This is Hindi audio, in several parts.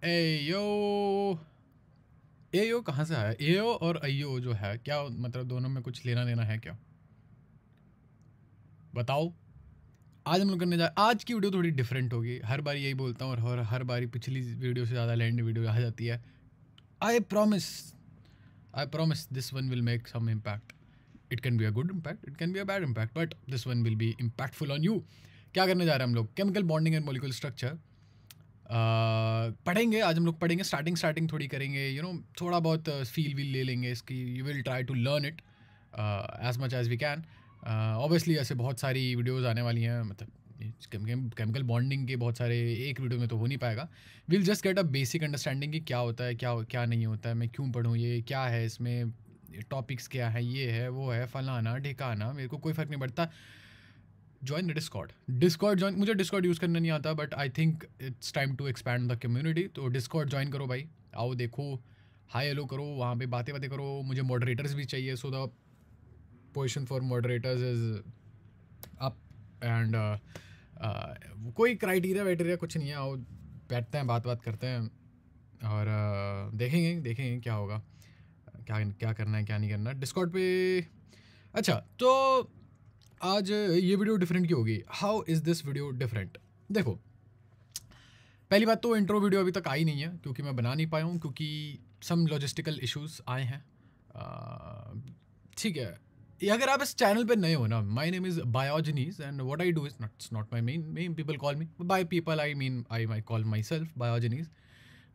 एयो एयो कहाँ से आया? एयो और अयो जो है क्या मतलब, दोनों में कुछ लेना देना है क्या? बताओ। आज हम लोग करने जा, आज की वीडियो थोड़ी डिफरेंट होगी। हर बार यही बोलता हूँ और हर बारी पिछली वीडियो से ज़्यादा लैंड वीडियो आ जाती है। I promise this one will make some impact. It can be a good impact, it can be a bad impact, but this one will be impactful on you. क्या करने जा रहे हैं हम लोग? Chemical bonding and molecular structure पढ़ेंगे. आज हम लोग पढ़ेंगे, स्टार्टिंग थोड़ी करेंगे, थोड़ा बहुत फील वील ले लेंगे इसकी. You will try to learn it as much as we can. Obviously ऐसे बहुत सारी वीडियोज़ आने वाली हैं, मतलब केमिकल बॉन्डिंग के बहुत सारे एक वीडियो में तो हो नहीं पाएगा. Will just get a basic understanding कि क्या होता है, क्या क्या नहीं होता है, मैं क्यों पढ़ूँ, ये क्या है, इसमें टॉपिक्स क्या है, ये है वो है, फलाना ढिकाना, मेरे को कोई फ़र्क नहीं पड़ता. Join the Discord join. मुझे डिस्कॉर्ड यूज़ करना नहीं आता, but I think it's time to expand the community. तो डिस्कॉर्ड ज्वाइन करो भाई, आओ देखो, हाई हेलो करो, वहाँ पे बातें करो. मुझे मॉडरेटर्स भी चाहिए, so the position for moderators is up. And कोई क्राइटेरिया वाइटेरिया कुछ नहीं है. आओ बैठते हैं, बात करते हैं और देखेंगे क्या होगा, क्या करना है क्या नहीं करना डिस्कॉर्ड पे. अच्छा, तो आज ये वीडियो डिफरेंट क्यों होगी? How is this video different? देखो, पहली बात तो इंट्रो वीडियो अभी तक आई नहीं है क्योंकि मैं बना नहीं पाया हूँ, क्योंकि सम लॉजिस्टिकल इश्यूज आए हैं. ठीक है. अगर आप इस चैनल पे नए हो ना, my name is Biogenes and what I do is not my main people call me by people, I mean I call my self Biogenes.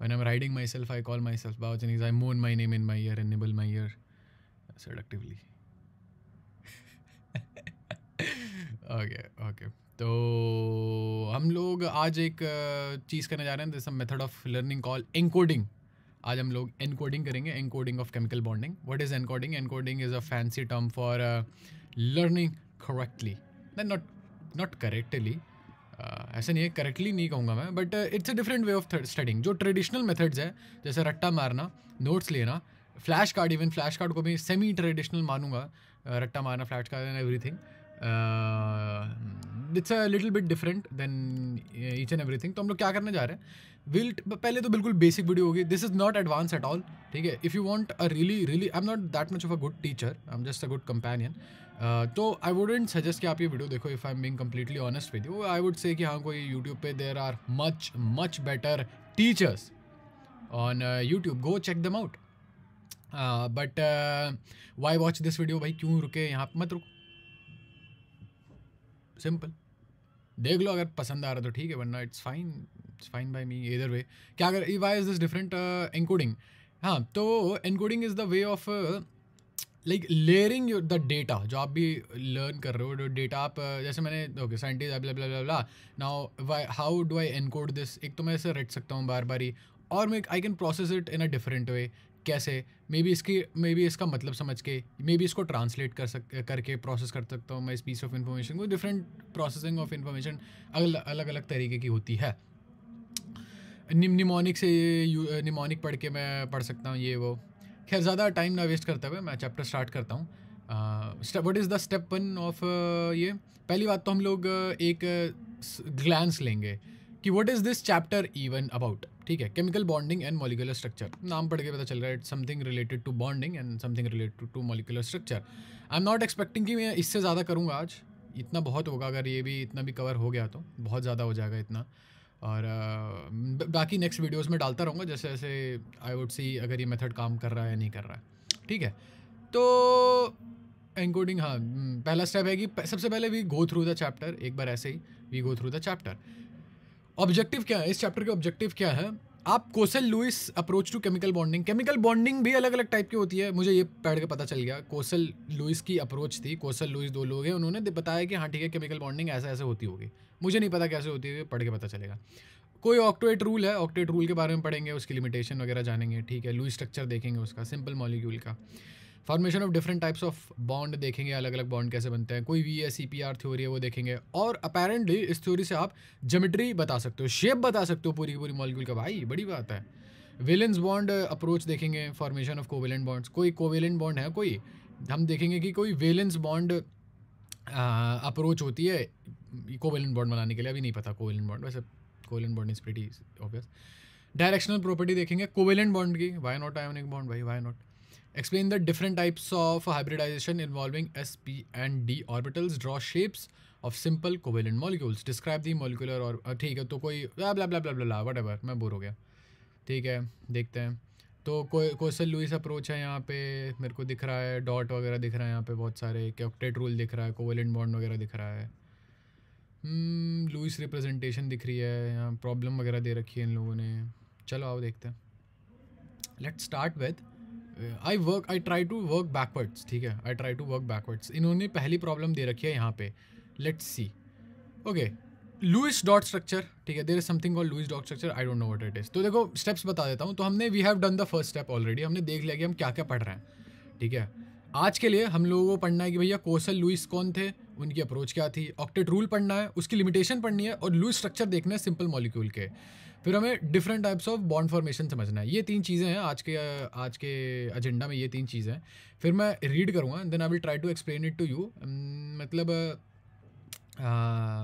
When I am riding my self I call my self Biogenes. I moan my name in my ear and nibble my ear seductively. Okay. तो हम लोग आज एक चीज़ करने जा रहे हैं. This method of learning call encoding. आज हम लोग एनकोडिंग करेंगे, encoding of chemical bonding. What is encoding? Encoding is a fancy term for learning correctly. Not correctly, ऐसा नहीं है, करेक्टली नहीं कहूँगा मैं, but it's a different way of studying. जो ट्रेडिशनल मेथड्स है, जैसे रट्टा मारना, नोट्स लेना, flash card, even flash card को भी सेमी ट्रेडिशनल मानूंगा. रट्टा मारना, flash card and everything, it's a little bit different than each and everything. तो हम लोग क्या करने जा रहे हैं? पहले तो बिल्कुल बेसिक वीडियो होगी. This is not advance at all. ठीक है. If you want a really I am not that much of a good teacher, I am just a good companion. तो आई वुडेंट सजेस्ट कि आप ये वीडियो देखो. If I am being completely honest with you, I would say कि हाँ, कोई यूट्यूब पे there are much better teachers on YouTube. Go check them out. But why watch this video? भाई क्यों रुके यहाँ पे? मत रुको, सिंपल. देख लो, अगर पसंद आ रहा तो ठीक है, वरना इट्स फाइन बाय मी इधर वे. क्या अगर why is this different? Encoding. हाँ, तो encoding is the way of like layering the data जो आप भी लर्न कर रहे हो. डेटा आप जैसे मैंने okay scientist blah blah blah blah, now how do I encode this? एक तो मैं इसे रट सकता हूँ बार बारी, और मैं I can process it in a different way. कैसे? मे बी इसका मतलब समझ के, मे बी इसको ट्रांसलेट करके प्रोसेस कर सकता हूँ मैं इस पीस ऑफ इन्फॉर्मेशन को. डिफरेंट प्रोसेसिंग ऑफ इन्फॉर्मेशन अलग अलग तरीके की होती है. निमोनिक पढ़ के मैं पढ़ सकता हूँ ये वो. खैर, ज़्यादा टाइम ना वेस्ट करते हुए मैं चैप्टर स्टार्ट करता हूँ. What is the step 1 of ये? पहली बात तो हम लोग एक ग्लैंस लेंगे कि what is this chapter even about. ठीक है. Chemical bonding and molecular structure. नाम पढ़ के पता चल रहा है it's something related to bonding and something related to molecular structure. I am not expecting कि मैं इससे ज़्यादा करूँगा आज. इतना बहुत होगा. अगर ये भी इतना भी कवर हो गया तो बहुत ज़्यादा हो जाएगा इतना. और बाकी नेक्स्ट वीडियोस में डालता रहूँगा जैसे जैसे आई वुड सी अगर ये मेथड काम कर रहा है या नहीं कर रहा है. ठीक है. तो एनकोडिंग, हाँ, पहला स्टेप है कि सबसे पहले we go through the chapter. एक बार ऐसे ही we go through the chapter. Objective क्या है इस चैप्टर के? ऑब्जेक्टिव क्या है? आप Kossel Lewis approach to chemical bonding. Chemical bonding भी अलग अलग टाइप की होती है, मुझे ये पढ़ के पता चल गया. कोसल लुइस की अप्रोच थी. कोसल लुइस 2 लोग हैं, उन्होंने बताया कि हाँ ठीक है, केमिकल बॉन्डिंग ऐसे ऐसे होती होगी. मुझे नहीं पता कैसे होती है, पढ़ के पता चलेगा. कोई ऑक्टेट रूल है, ऑक्टेट रूल के बारे में पढ़ेंगे, उसकी लिमिटेशन वगैरह जानेंगे. ठीक है. लुइस स्ट्रक्चर देखेंगे उसका, सिंपल मॉलिक्यूल का. Formation of different types of bond देखेंगे, अलग अलग बॉन्ड कैसे बनते हैं. कोई वी एस CPR थ्योरी है वो देखेंगे. और अपेरेंटली इस थ्योरी से आप ज्योमेट्री बता सकते हो, शेप बता सकते हो पूरी की पूरी मॉलिक्यूल का. भाई बड़ी बात है. वेलेंस बॉन्ड अप्रोच देखेंगे, फॉर्मेशन ऑफ कोवेलेंट बॉन्ड्स. कोई कोवेलेंट बॉन्ड है, कोई हम देखेंगे कि कोई वेलेंस बॉन्ड अप्रोच होती है कोवेलेंट बॉन्ड बनाने के लिए. अभी नहीं पता कोवेलेंट बॉन्ड, वैसे covalent bond is pretty obvious. Directional property देखेंगे कोवेलेंट बॉन्ड की, वाई नॉट आयोनिक बॉन्ड भाई, why not. Explain the different types of hybridization involving s, p and d orbitals. Draw shapes of simple covalent molecules. Describe the molecular और ठीक है तो कोई blah blah blah blah blah whatever, मैं बोर हो गया. ठीक है देखते हैं. तो कोई कोसल लुइस अप्रोच है यहाँ पे मेरे को दिख रहा है, डॉट वगैरह दिख रहा है यहाँ पे बहुत सारे, ऑक्टेट रूल दिख रहा है, कोवेलेंट बॉन्ड वगैरह दिख रहा है, लुइस रिप्रेजेंटेशन दिख रही है, यहाँ प्रॉब्लम वगैरह दे रखी है इन लोगों ने. चलो आओ देखते हैं. Let's start with I try to work backwards. ठीक है, I try to work backwards. इन्होंने पहली प्रॉब्लम दे रखी है यहाँ पे. Let's see. Okay, Lewis dot structure. ठीक है, there is something called Lewis dot structure, I don't know what it is. तो देखो स्टेप्स बता देता हूँ. तो हमने we have done the first step already. हमने देख लिया कि हम क्या क्या पढ़ रहे हैं. ठीक है, आज के लिए हम लोगों को पढ़ना है कि भैया कोसल लुइस कौन थे, उनकी अप्रोच क्या थी, ऑक्टेट रूल पढ़ना है, उसकी लिमिटेशन पढ़नी है, और लुइस स्ट्रक्चर देखना है सिंपल मॉलिक्यूल के. फिर हमें different types of bond formation समझना है. ये 3 चीज़ें हैं आज के एजेंडा में, ये 3 चीज़ें हैं. फिर मैं रीड करूँगा, then I will try to explain it to you. मतलब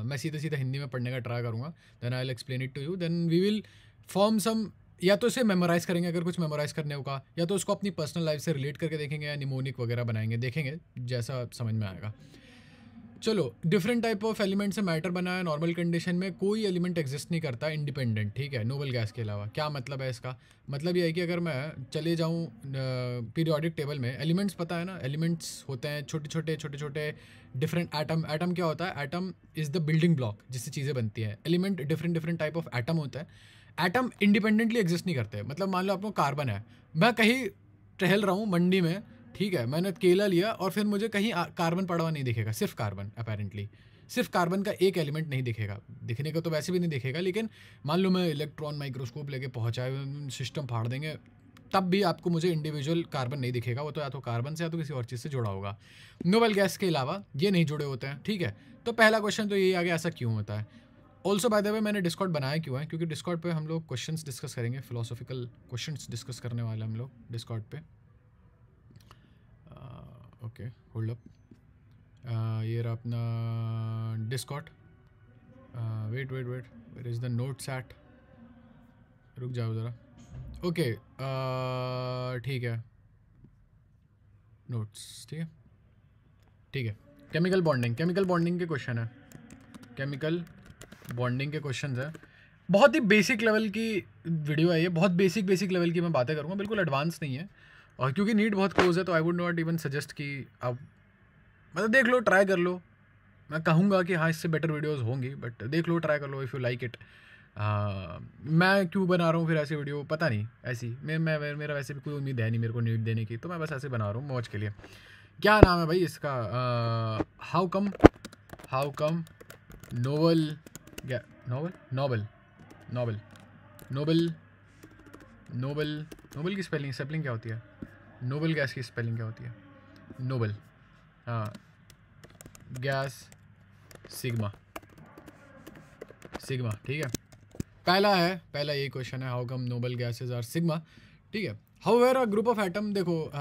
मैं सीधा सीधा हिंदी में पढ़ने का ट्राई करूँगा. Then I will explain it to you. Then we will form some, या तो इसे मेमोराइज़ करेंगे अगर कुछ मेमोराइज़ करने होगा, या तो उसको अपनी पर्सनल लाइफ से रिलेट करके देखेंगे, या निमोनिक वगैरह बनाएंगे, देखेंगे जैसा समझ में आएगा. चलो, डिफरेंट टाइप ऑफ एलिमेंट से मैटर बना है. नॉर्मल कंडीशन में कोई एलिमेंट एग्जिस्ट नहीं करता इंडिपेंडेंट. ठीक है, नोबल गैस के अलावा. क्या मतलब है इसका? मतलब ये है कि अगर मैं चले जाऊँ पीरियोडिक टेबल में, एलिमेंट्स पता है ना, एलिमेंट्स होते हैं छोटे छोटे डिफरेंट एटम. एटम क्या होता है? Atom is the building block जिससे चीज़ें बनती हैं. Element different type of atom होता है. एटम इंडिपेंडेंटली एग्जिस्ट नहीं करते. मतलब मान लो आपको कार्बन है, मैं कहीं टहल रहा हूँ मंडी में, ठीक है, मैंने केला लिया और फिर मुझे कहीं कार्बन पड़ा हुआ नहीं दिखेगा, सिर्फ कार्बन. अपेरेंटली सिर्फ कार्बन का एक एलिमेंट नहीं दिखेगा. दिखने का तो वैसे भी नहीं दिखेगा, लेकिन मान लो मैं इलेक्ट्रॉन माइक्रोस्कोप लेके पहुँचाए, सिस्टम फाड़ देंगे, तब भी आपको मुझे इंडिविजुअल कार्बन नहीं दिखेगा. वो तो या तो कार्बन से या तो किसी और चीज़ से जुड़ा होगा. नोबल गैस के अलावा ये नहीं जुड़े होते हैं. ठीक है, तो पहला क्वेश्चन तो यही आ गया, ऐसा क्यों होता है. ऑल्सो बाय द वे मैंने डिस्कॉर्ड बनाया क्यों है, क्योंकि डिस्कॉर्ड पे हम लोग क्वेश्चंस डिस्कस करेंगे, फिलोसॉफिकल क्वेश्चंस डिस्कस करने वाले हम लोग डिस्कॉर्ड पे. Okay hold up. ये रहा अपना Discord. Wait where is the notes at. रुक जाओ ज़रा. ओके ठीक है, नोट्स. ठीक है. केमिकल बॉन्डिंग के क्वेश्चन है. केमिकल बॉन्डिंग के क्वेश्चन है. बहुत ही बेसिक लेवल की वीडियो है ये. बहुत बेसिक लेवल की मैं बातें करूँगा, बिल्कुल एडवांस नहीं है. और क्योंकि नीट बहुत क्लोज है तो I would not even suggest कि आप मतलब देख लो, ट्राई कर लो. मैं कहूँगा कि हाँ इससे बेटर वीडियोस होंगी, बट देख लो, ट्राई कर लो इफ़ यू लाइक इट. मैं क्यों बना रहा हूँ फिर ऐसी वीडियो, पता नहीं. ऐसी मेरा वैसे भी कोई उम्मीद है नहीं मेरे को नीट देने की, तो मैं बस ऐसे बना रहा हूँ मौज के लिए. क्या नाम है भाई इसका? हाउ कम नोबल की स्पेलिंग क्या होती है? नोबल गैस की स्पेलिंग क्या होती है? नोबल, हाँ, गैस सिग्मा. ठीक है, पहला यही क्वेश्चन है, how come noble gases are sigma. ठीक है. However a group of atom, देखो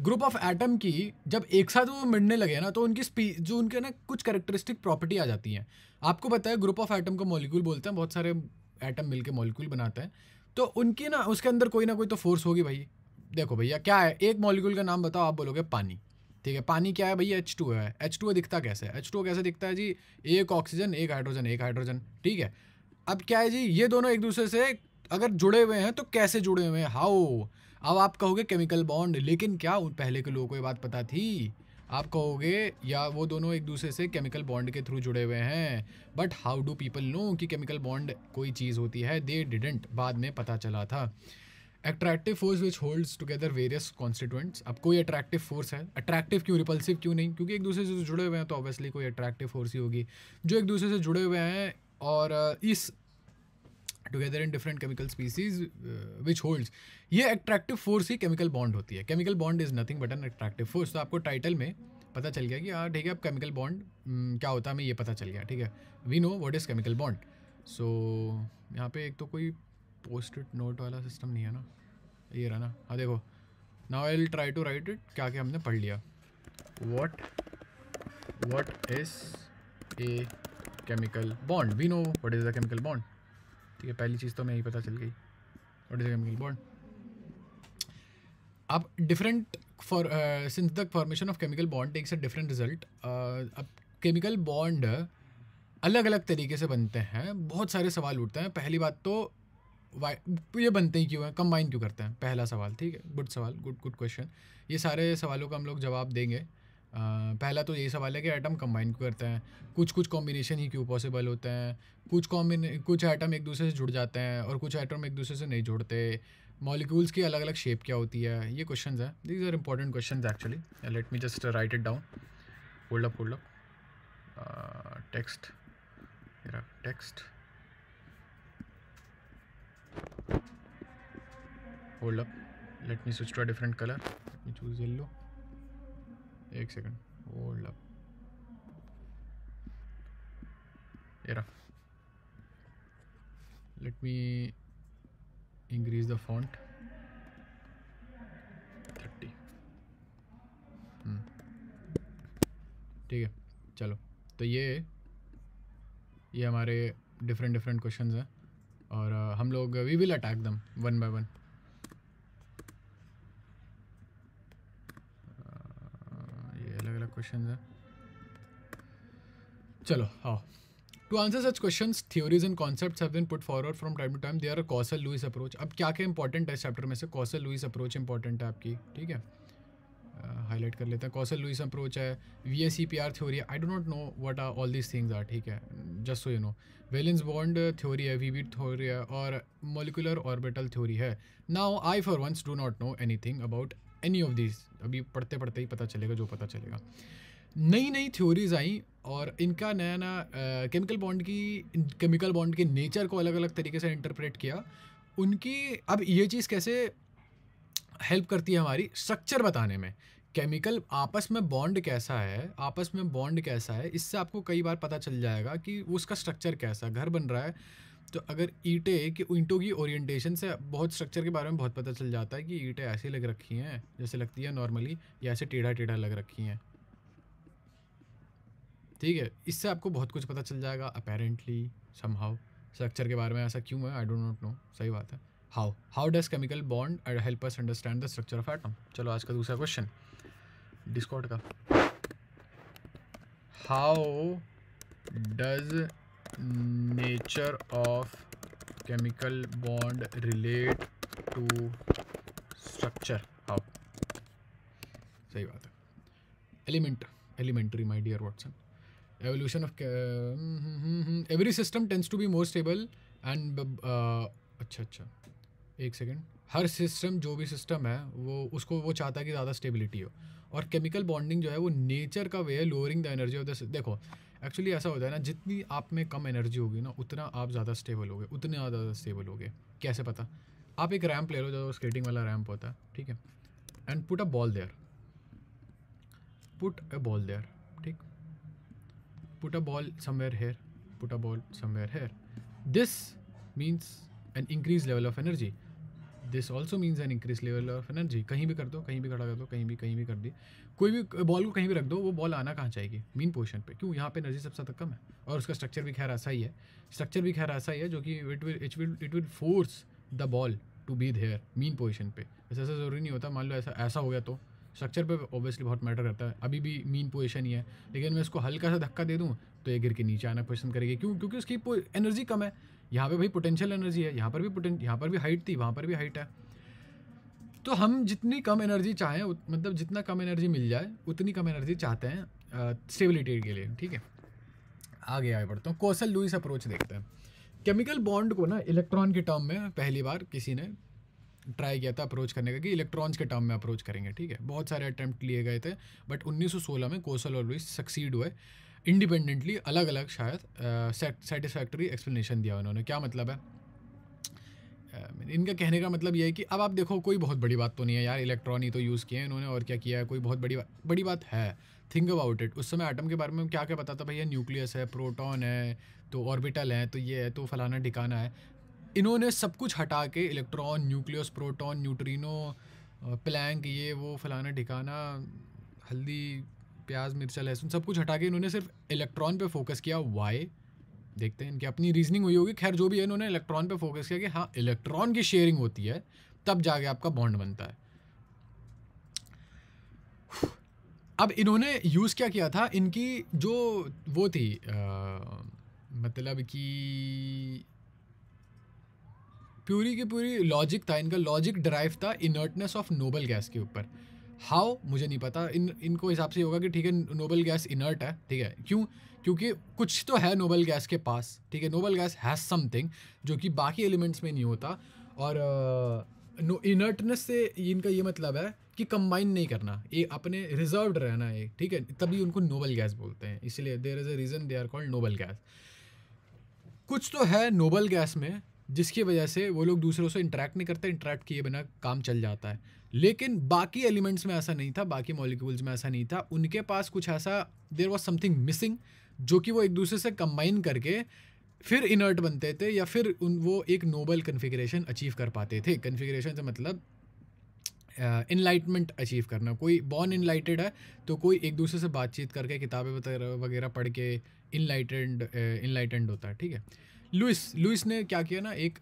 ग्रुप ऑफ एटम की जब एक साथ वो मिलने लगे ना, तो उनकी जो उनके ना कुछ कैरेक्टरिस्टिक प्रॉपर्टी आ जाती हैं. आपको पता है ग्रुप ऑफ एटम को मॉलिक्यूल बोलते हैं. बहुत सारे एटम मिलके मॉलिक्यूल बनाते हैं. तो उनकी ना उसके अंदर कोई ना कोई तो फोर्स होगी भाई. देखो भैया क्या है, एक मॉलिक्यूल का नाम बताओ, आप बोलोगे पानी. ठीक है, पानी क्या है भैया? H2 है. H2 दिखता कैसे है? H2 कैसे दिखता है जी? एक ऑक्सीजन एक हाइड्रोजन. ठीक है, अब क्या है जी, ये दोनों एक दूसरे से अगर जुड़े हुए हैं तो कैसे जुड़े हुए हैं? हाउ. अब आप कहोगे केमिकल बॉन्ड, लेकिन क्या पहले के लोगों को ये बात पता थी? आप कहोगे या वो दोनों एक दूसरे से केमिकल बॉन्ड के थ्रू जुड़े हुए हैं. But how do people know कि केमिकल बॉन्ड कोई चीज़ होती है? दे डिडंट, बाद में पता चला था. Attractive force which holds together various constituents. अब कोई अट्रैक्टिव फोर्स है. अट्रैक्टिव क्यों, रिपल्सिव क्यों नहीं? क्योंकि एक दूसरे से जुड़े हुए हैं तो ऑब्वियसली कोई अट्रैक्टिव फोर्स ही होगी. जो एक दूसरे से जुड़े हुए हैं और इस together in different chemical species which holds, ये अट्रैक्टिव फोर्स ही केमिकल बॉन्ड होती है. Chemical bond is nothing but an attractive force. तो आपको टाइटल में पता चल गया कि हाँ ठीक है, अब केमिकल बॉन्ड क्या होता है हमें ये पता चल गया. ठीक है, we know what is chemical bond. So यहाँ पे एक तो कोई पोस्ट इट नोट वाला सिस्टम नहीं है ना, ये रहा ना. हाँ देखो, now I will try to write it. क्या क्या हमने पढ़ लिया. What is a chemical bond? We know what is the chemical bond. ठीक है, पहली चीज़ तो हमें यही पता चल गई, व्हाट इज केमिकल बॉन्ड. अब different for since the formation of chemical bond takes a different result. अब केमिकल बॉन्ड अलग अलग तरीके से बनते हैं. बहुत सारे सवाल उठते हैं. पहली बात तो ये बनते ही क्यों हैं, कंबाइन क्यों करते हैं, पहला सवाल. ठीक है, गुड सवाल, गुड क्वेश्चन. ये सारे सवालों का हम लोग जवाब देंगे. पहला तो यही सवाल है कि एटम कंबाइन क्यों करते हैं, कुछ कॉम्बिनेशन ही क्यों पॉसिबल होते हैं, कुछ एटम एक दूसरे से जुड़ जाते हैं और कुछ एटम एक दूसरे से नहीं जुड़ते, मॉलिक्यूल्स की अलग अलग शेप क्या होती है. ये क्वेश्चंस हैं. These are important questions actually. Let me just write it down. Hold up text hold up, let me switch to a different color. Let me choose yellow. एक सेकंड, hold up. ये रहा. Let me increase the font 30. ठीक है, चलो. तो ये हमारे डिफरेंट क्वेश्चंस हैं और हम लोग we will attack them one by one. Questions हैं. चलो, हाँ. To answer such questions, theories and concepts have been put forward from time to time. They are Kossel Lewis approach. अब क्या क्या इंपॉर्टेंट है इस चैप्टर में से, कॉसल-लुईस अप्रोच इंपॉर्टेंट है आपकी. ठीक है, हाईलाइट कर लेते हैं. कॉसल-लुईस अप्रोच है, VSEPR theory. I do not know what are all these things are. ठीक है, just so you know. Valence bond theory है, VB थ्योरी है और मॉलिकुलर ऑर्बिटल थ्योरी है. Now I for once do not know anything about any of these. अभी पढ़ते पढ़ते ही पता चलेगा जो पता चलेगा. नई थ्योरीज आई और इनका नया केमिकल बॉन्ड के नेचर को अलग अलग तरीके से इंटरप्रेट किया. उनकी अब ये चीज़ कैसे हेल्प करती है हमारी स्ट्रक्चर बताने में. केमिकल आपस में बॉन्ड कैसा है, इससे आपको कई बार पता चल जाएगा कि उसका स्ट्रक्चर कैसा घर बन रहा है. तो अगर ईंटों की ओरिएंटेशन से बहुत स्ट्रक्चर के बारे में बहुत पता चल जाता है कि ईंटें ऐसी लग रखी हैं जैसे लगती है नॉर्मली, या ऐसे टेढ़ा लग रखी हैं. ठीक है, इससे आपको बहुत कुछ पता चल जाएगा अपेरेंटली समहाउ. स्ट्रक्चर के बारे में ऐसा क्यों है, आई डोंट नॉट नो. सही बात है. How does chemical bond help us understand the structure of atom. चलो आज का दूसरा क्वेश्चन डिस्कॉर्ड का. How does nature of chemical bond relate to structure. How. सही बात है. Elementary my dear Watson. Evolution of every system tends to be more stable and अच्छा एक सेकेंड. हर सिस्टम, जो भी सिस्टम है वो चाहता है कि ज़्यादा स्टेबिलिटी हो. और केमिकल बॉन्डिंग जो है वो नेचर का वे है lowering the energy of the. देखो एक्चुअली ऐसा होता है ना, जितनी आप में कम एनर्जी होगी ना उतना आप ज़्यादा स्टेबल होगे, उतने ज़्यादा स्टेबल होगे. कैसे पता? आप एक रैम्प ले लो जो स्केटिंग वाला रैम्प होता है. ठीक है, and put a ball there. ठीक, put a ball somewhere here. This means an increased level of energy. This also means an increased level of energy. कहीं भी कर दो, कहीं भी खड़ा कर दो, कहीं भी कर दी, कोई भी बॉल को कहीं भी रख दो, वो बॉल आना कहाँ चाहेगी, मीन पोजीशन पे. क्यों? यहाँ पे एनर्जी सबसे ज़्यादा कम है और उसका स्ट्रक्चर भी खैर ऐसा ही है जो कि it will force the ball to be their mean position पे. ऐसा ज़रूरी नहीं होता. मान लो ऐसा हो गया तो स्ट्रक्चर पे ऑब्वियसली बहुत मैटर करता है. अभी भी मीन पोजीशन ही है, लेकिन मैं इसको हल्का सा धक्का दे दूँ तो ये गिर के नीचे आना पसंद करेगी. क्यों? क्योंकि उसकी एनर्जी कम है. यहाँ पे भाई पोटेंशियल एनर्जी है, यहाँ पर भी हाइट थी, वहाँ पर भी हाइट है. तो हम जितनी कम एनर्जी चाहें, मतलब जितना कम एनर्जी मिल जाए उतनी कम एनर्जी चाहते हैं स्टेबिलिटी के लिए. ठीक है, आगे बढ़ता हूँ. कॉसल-लुईस अप्रोच देखते हैं. केमिकल बॉन्ड को ना इलेक्ट्रॉन के टर्म में पहली बार किसी ने ट्राई किया था अप्रोच करने का, कि इलेक्ट्रॉन्स के टर्म में अप्रोच करेंगे. ठीक है, बहुत सारे अटैम्प्ट लिए गए थे, बट 1916 में कॉसल और लुईस सक्सीड हुए. इंडिपेंडेंटली अलग अलग शायद सेटिस्फैक्टरी एक्सप्लेनेशन दिया उन्होंने. क्या मतलब है इनका कहने का? मतलब ये है कि अब आप देखो, कोई बहुत बड़ी बात तो नहीं है यार, इलेक्ट्रॉन ही तो यूज़ किए हैं इन्होंने, और क्या किया है, कोई बहुत बड़ी बात है? Think about it. उस समय एटम के बारे में क्या क्या पता था भैया? न्यूक्लियस है, प्रोटॉन है, तो ऑर्बिटल है, तो ये है, तो फलाना ठिकाना है. इन्होंने सब कुछ हटा के electron, nucleus, proton, neutrino, Planck, ये वो फलाना ठिकाना, हल्दी, प्याज, मिर्चा, लहसुन, सब कुछ हटा के इन्होंने सिर्फ इलेक्ट्रॉन पे फोकस किया. वाई? देखते हैं, इनकी अपनी रीजनिंग हुई होगी। खैर जो भी है, इन्होंने इलेक्ट्रॉन पे फोकस किया कि हाँ इलेक्ट्रॉन की शेयरिंग होती है तब जाके आपका बॉन्ड बनता है। अब इन्होंने यूज़ क्या किया था, इनकी जो वो थी मतलब कि पूरी की पूरी लॉजिक था, इनका लॉजिक ड्राइव था इनर्टनेस ऑफ नोबल गैस के ऊपर। हाउ मुझे नहीं पता, इनको हिसाब से होगा कि ठीक है नोबल गैस इनर्ट है, ठीक है। क्यों? क्योंकि कुछ तो है नोबल गैस के पास, ठीक है। नोबल गैस हैज़ समथिंग जो कि बाकी एलिमेंट्स में नहीं होता। और इनर्टनेस से इनका ये मतलब है कि कंबाइन नहीं करना, ये अपने रिजर्व्ड रहना है, ठीक है। तभी उनको नोबल गैस बोलते हैं, इसलिए there is a reason they are called noble gas. कुछ तो है नोबल गैस में जिसकी वजह से वो लोग दूसरों से इंटरेक्ट नहीं करते, इंटरेक्ट किए बिना काम चल जाता है। लेकिन बाकी एलिमेंट्स में ऐसा नहीं था, बाकी मॉलिक्यूल्स में ऐसा नहीं था। उनके पास कुछ ऐसा, देयर वाज समथिंग मिसिंग, जो कि वो एक दूसरे से कंबाइन करके फिर इनर्ट बनते थे, या फिर वो एक नोबल कन्फिगरेशन अचीव कर पाते थे। कन्फिगरेशन से मतलब इनलाइटमेंट अचीव करना। कोई बॉर्न इनलाइटेड है तो कोई एक दूसरे से बातचीत करके किताबें वगैरह पढ़ के इनलाइटेंड होता है, ठीक है। लुइस ने क्या किया ना, एक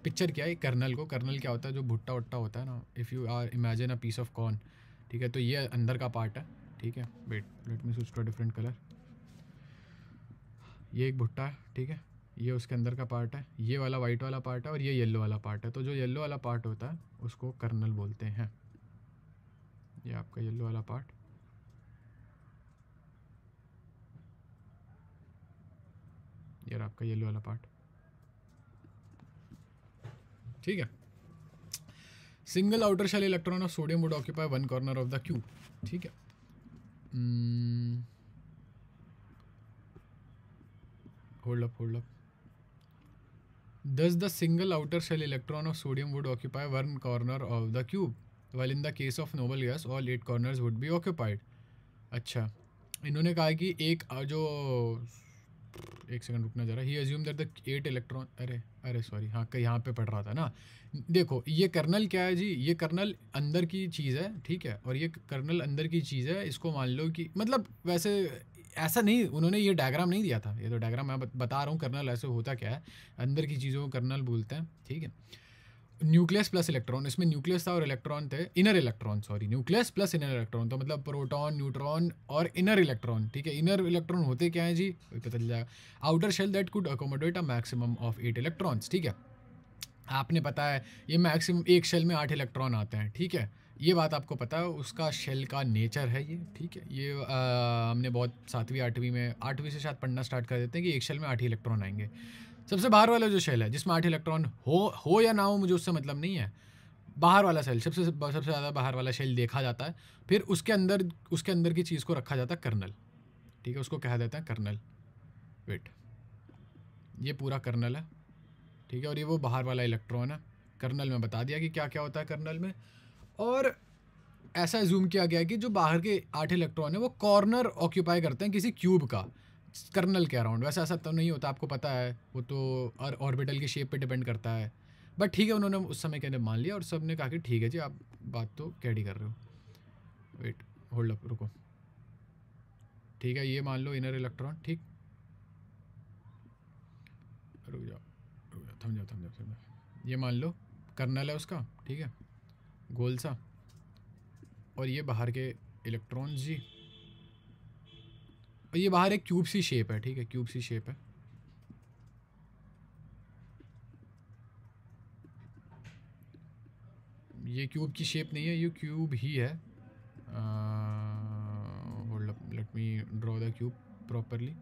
पिक्चर किया है कर्नल को। कर्नल क्या होता है, जो भुट्टा वट्टा होता है ना, if you are imagine a piece of corn, ठीक है। तो ये अंदर का पार्ट है, ठीक है। Wait let me switch to different colour. ये एक भुट्टा है, ठीक है। ये उसके अंदर का पार्ट है, ये वाला वाइट वाला पार्ट है, और ये येलो वाला पार्ट है। तो जो येलो वाला पार्ट होता है उसको कर्नल बोलते हैं। ये आपका येलो वाला पार्ट, ये आपका येलो वाला पार्ट, ठीक है। Single outer shell electron of sodium would occupy one corner of the cube, ठीक है। Hold up. Thus, the single outer shell electron of sodium would occupy one corner of the cube, while in the case of noble gas, all 8 corners would be occupied. अच्छा, इन्होंने कहा कि एक जो, एक सेकंड रुकना जरा। ही अज्यूम दैट द 8 इलेक्ट्रॉन, अरे सॉरी, हाँ यहाँ पे पढ़ रहा था ना। देखो ये कर्नल क्या है जी, ये कर्नल अंदर की चीज़ है, ठीक है। और ये कर्नल अंदर की चीज़ है, इसको मान लो कि मतलब वैसे ऐसा नहीं, उन्होंने ये डायग्राम नहीं दिया था, ये तो डायग्राम मैं बता रहा हूँ। कर्नल ऐसे होता क्या है, अंदर की चीज़ों को कर्नल बोलते हैं, ठीक है। न्यूक्लियस प्लस इलेक्ट्रॉन, इसमें न्यूक्लियस था और इलेक्ट्रॉन थे, inner electron, sorry nucleus plus inner electron, तो मतलब प्रोटॉन न्यूट्रॉन और इनर इलेक्ट्रॉन, ठीक है। इनर इलेक्ट्रॉन होते क्या है जी, पता चल जाएगा। Outer shell that could accommodate a maximum of 8 electrons, ठीक है। आपने पता है ये मैक्सिमम एक शेल में 8 इलेक्ट्रॉन आते हैं, ठीक है। ये बात आपको पता है, उसका शेल का नेचर है ये, ठीक है। ये हमने बहुत 7वीं 8वीं में, 8वीं से शायद पढ़ना स्टार्ट कर देते हैं कि एक शेल में 8 ही इलेक्ट्रॉन आएंगे। सबसे बाहर वाला जो शेल है जिसमें 8 इलेक्ट्रॉन हो या ना हो, मुझे उससे मतलब नहीं है। बाहर वाला शेल, सबसे ज़्यादा बाहर वाला शेल देखा जाता है। फिर उसके अंदर की चीज़ को रखा जाता है कर्नल, ठीक है। उसको कहा जाता है कर्नल। वेट, ये पूरा कर्नल है, ठीक है। और ये वो बाहर वाला इलेक्ट्रॉन है। कर्नल में बता दिया कि क्या क्या होता है कर्नल में। और ऐसा जूम किया गया कि जो बाहर के 8 इलेक्ट्रॉन है वो कॉर्नर ऑक्यूपाई करते हैं किसी क्यूब का कर्नल के अराउंड। वैसे ऐसा तो नहीं होता, आपको पता है, वो तो ऑर्बिटल की शेप पे डिपेंड करता है। बट ठीक है, उन्होंने उस समय कहने मान लिया और सब ने कहा कि ठीक है जी, आप बात तो कैडी कर रहे हो। वेट, होल्ड अप, रुको, ठीक है। ये मान लो इनर इलेक्ट्रॉन, ठीक, रुक जाओ, थम जाओ। ये मान लो कर्नल है उसका, ठीक है, गोल सा। और ये बाहर के इलेक्ट्रॉन जी, और ये बाहर एक क्यूब सी शेप है, ठीक है, क्यूब सी शेप है। ये क्यूब की शेप नहीं है, ये क्यूब ही है। Hold up, let me draw the cube properly,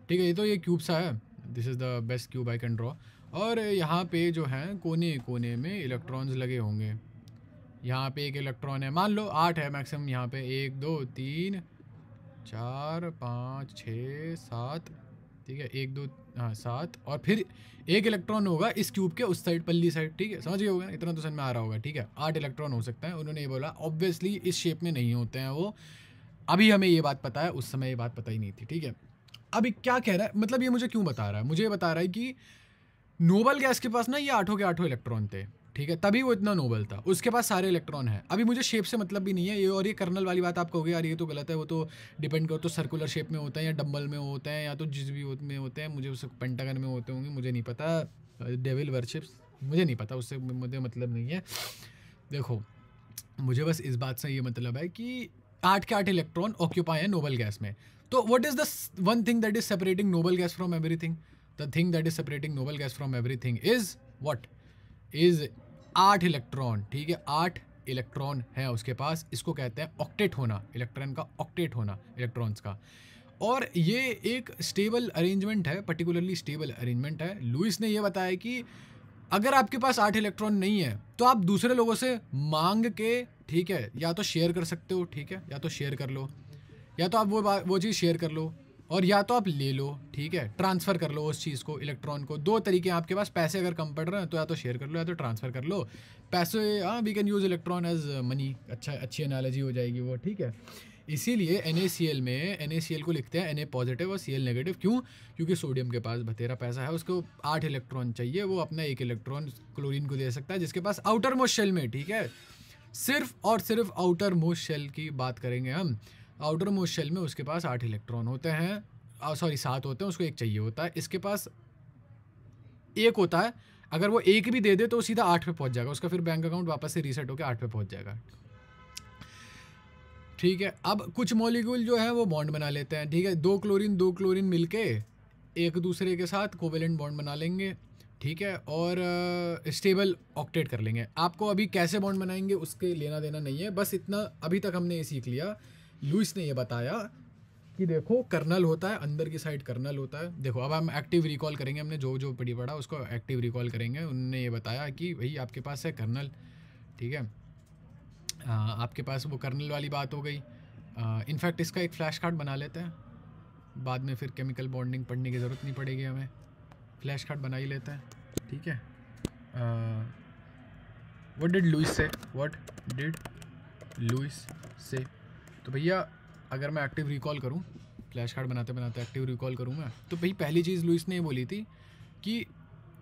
ठीक है। ये तो ये क्यूब सा है, this is the best cube I can draw. और यहाँ पे जो हैं कोने कोने में इलेक्ट्रॉन्स लगे होंगे। यहाँ पे एक इलेक्ट्रॉन है, मान लो 8 है मैक्सिमम यहाँ पे, 1 2 3 4 5 6 7, ठीक है, 1 2 हाँ 7। और फिर एक इलेक्ट्रॉन होगा इस क्यूब के उस साइड, पल्ली साइड, ठीक है। समझ गए होगा, इतना तो समझ में आ रहा होगा, ठीक है। 8 इलेक्ट्रॉन हो सकता है, उन्होंने ये बोला। ऑब्वियसली इस शेप में नहीं होते हैं वो, अभी हमें ये बात पता है, उस समय ये बात पता ही नहीं थी, ठीक है। अभी क्या कह रहा है, मतलब ये मुझे क्यों बता रहा है, मुझे ये बता रहा है कि नोबल गैस के पास ना ये 8 के 8 इलेक्ट्रॉन थे, ठीक है, तभी वो इतना नोबल था, उसके पास सारे इलेक्ट्रॉन है। अभी मुझे शेप से मतलब भी नहीं है ये, और ये कर्नल वाली बात आप कहोगे यार ये तो गलत है, वो तो डिपेंड करो तो सर्कुलर शेप में होता है या डम्बल में होते हैं या तो जिस भी में होते हैं, मुझे उस पेंटागन में होते होंगे, मुझे नहीं पता, डेविल वर्शिप्स मुझे नहीं पता, उससे मुझे मतलब नहीं है। देखो मुझे बस इस बात से ये मतलब है कि 8 के 8 इलेक्ट्रॉन ऑक्यूपाई है नोबल गैस में। तो what is the one thing that is separating noble gas from everything? The thing that is separating noble gas from everything is what? Is 8 electron. ठीक है, 8 इलेक्ट्रॉन है उसके पास, इसको कहते हैं ऑक्टेट होना, इलेक्ट्रॉन का ऑक्टेट होना, इलेक्ट्रॉन्स का। और ये एक स्टेबल अरेंजमेंट है, पर्टिकुलरली स्टेबल अरेंजमेंट है। लुईस ने ये बताया कि अगर आपके पास 8 इलेक्ट्रॉन नहीं है तो आप दूसरे लोगों से मांग के, ठीक है, या तो शेयर कर सकते हो, ठीक है, या तो शेयर कर लो, या तो आप वो चीज़ शेयर कर लो, और या तो आप ले लो, ठीक है, ट्रांसफ़र कर लो उस चीज़ को, इलेक्ट्रॉन को। दो तरीके हैं आपके पास, पैसे अगर कम पड़ रहे हैं तो या तो शेयर कर लो या तो ट्रांसफ़र कर लो। पैसे, हाँ, we can use electron as money, अच्छी एनालॉजी हो जाएगी वो, ठीक है। इसीलिए NaCl में NaCl को लिखते हैं Na पॉजिटिव और Cl नेगेटिव। क्यों? क्योंकि सोडियम के पास बतेरा पैसा है, उसको 8 इलेक्ट्रॉन चाहिए, वो अपना 1 इलेक्ट्रॉन क्लोरीन को दे सकता है जिसके पास आउटर मोस्ट शेल में, ठीक है, सिर्फ और सिर्फ आउटर मोस्ट शेल की बात करेंगे हम। आउटर मोस्ट शेल में उसके पास 8 इलेक्ट्रॉन होते हैं, सॉरी 7 होते हैं, उसको 1 चाहिए होता है, इसके पास 1 होता है। अगर वो 1 भी दे दे तो सीधा 8 पे पहुंच जाएगा, उसका फिर बैंक अकाउंट वापस से रीसेट होकर 8 पे पहुंच जाएगा, ठीक है। अब कुछ मॉलिक्यूल जो है वो बॉन्ड बना लेते हैं, ठीक है, दो क्लोरीन मिलके एक दूसरे के साथ कोवेलेंट बॉन्ड बना लेंगे, ठीक है, और स्टेबल ऑक्टेट कर लेंगे। आपको अभी कैसे बॉन्ड बनाएंगे उसके लेना देना नहीं है, बस इतना अभी तक हमने ये सीख लिया। लुईस ने ये बताया कि देखो कर्नल होता है, अंदर की साइड कर्नल होता है। देखो अब हम एक्टिव रिकॉल करेंगे, हमने जो जो पढ़ा उसको एक्टिव रिकॉल करेंगे। उन्होंने ये बताया कि भाई आपके पास है कर्नल, ठीक है, आपके पास वो कर्नल वाली बात हो गई। इनफैक्ट इसका एक फ्लैश कार्ड बना लेते हैं, बाद में फिर केमिकल बॉन्डिंग पढ़ने की ज़रूरत नहीं पड़ेगी हमें, फ्लैश कार्ड बना ही लेते हैं, ठीक है। व्हाट डिड लुईस से? तो भैया अगर मैं एक्टिव रिकॉल करूं, फ्लैश कार्ड बनाते बनाते एक्टिव रिकॉल करूं मैं, तो भाई पहली चीज़ लुईस ने ये बोली थी कि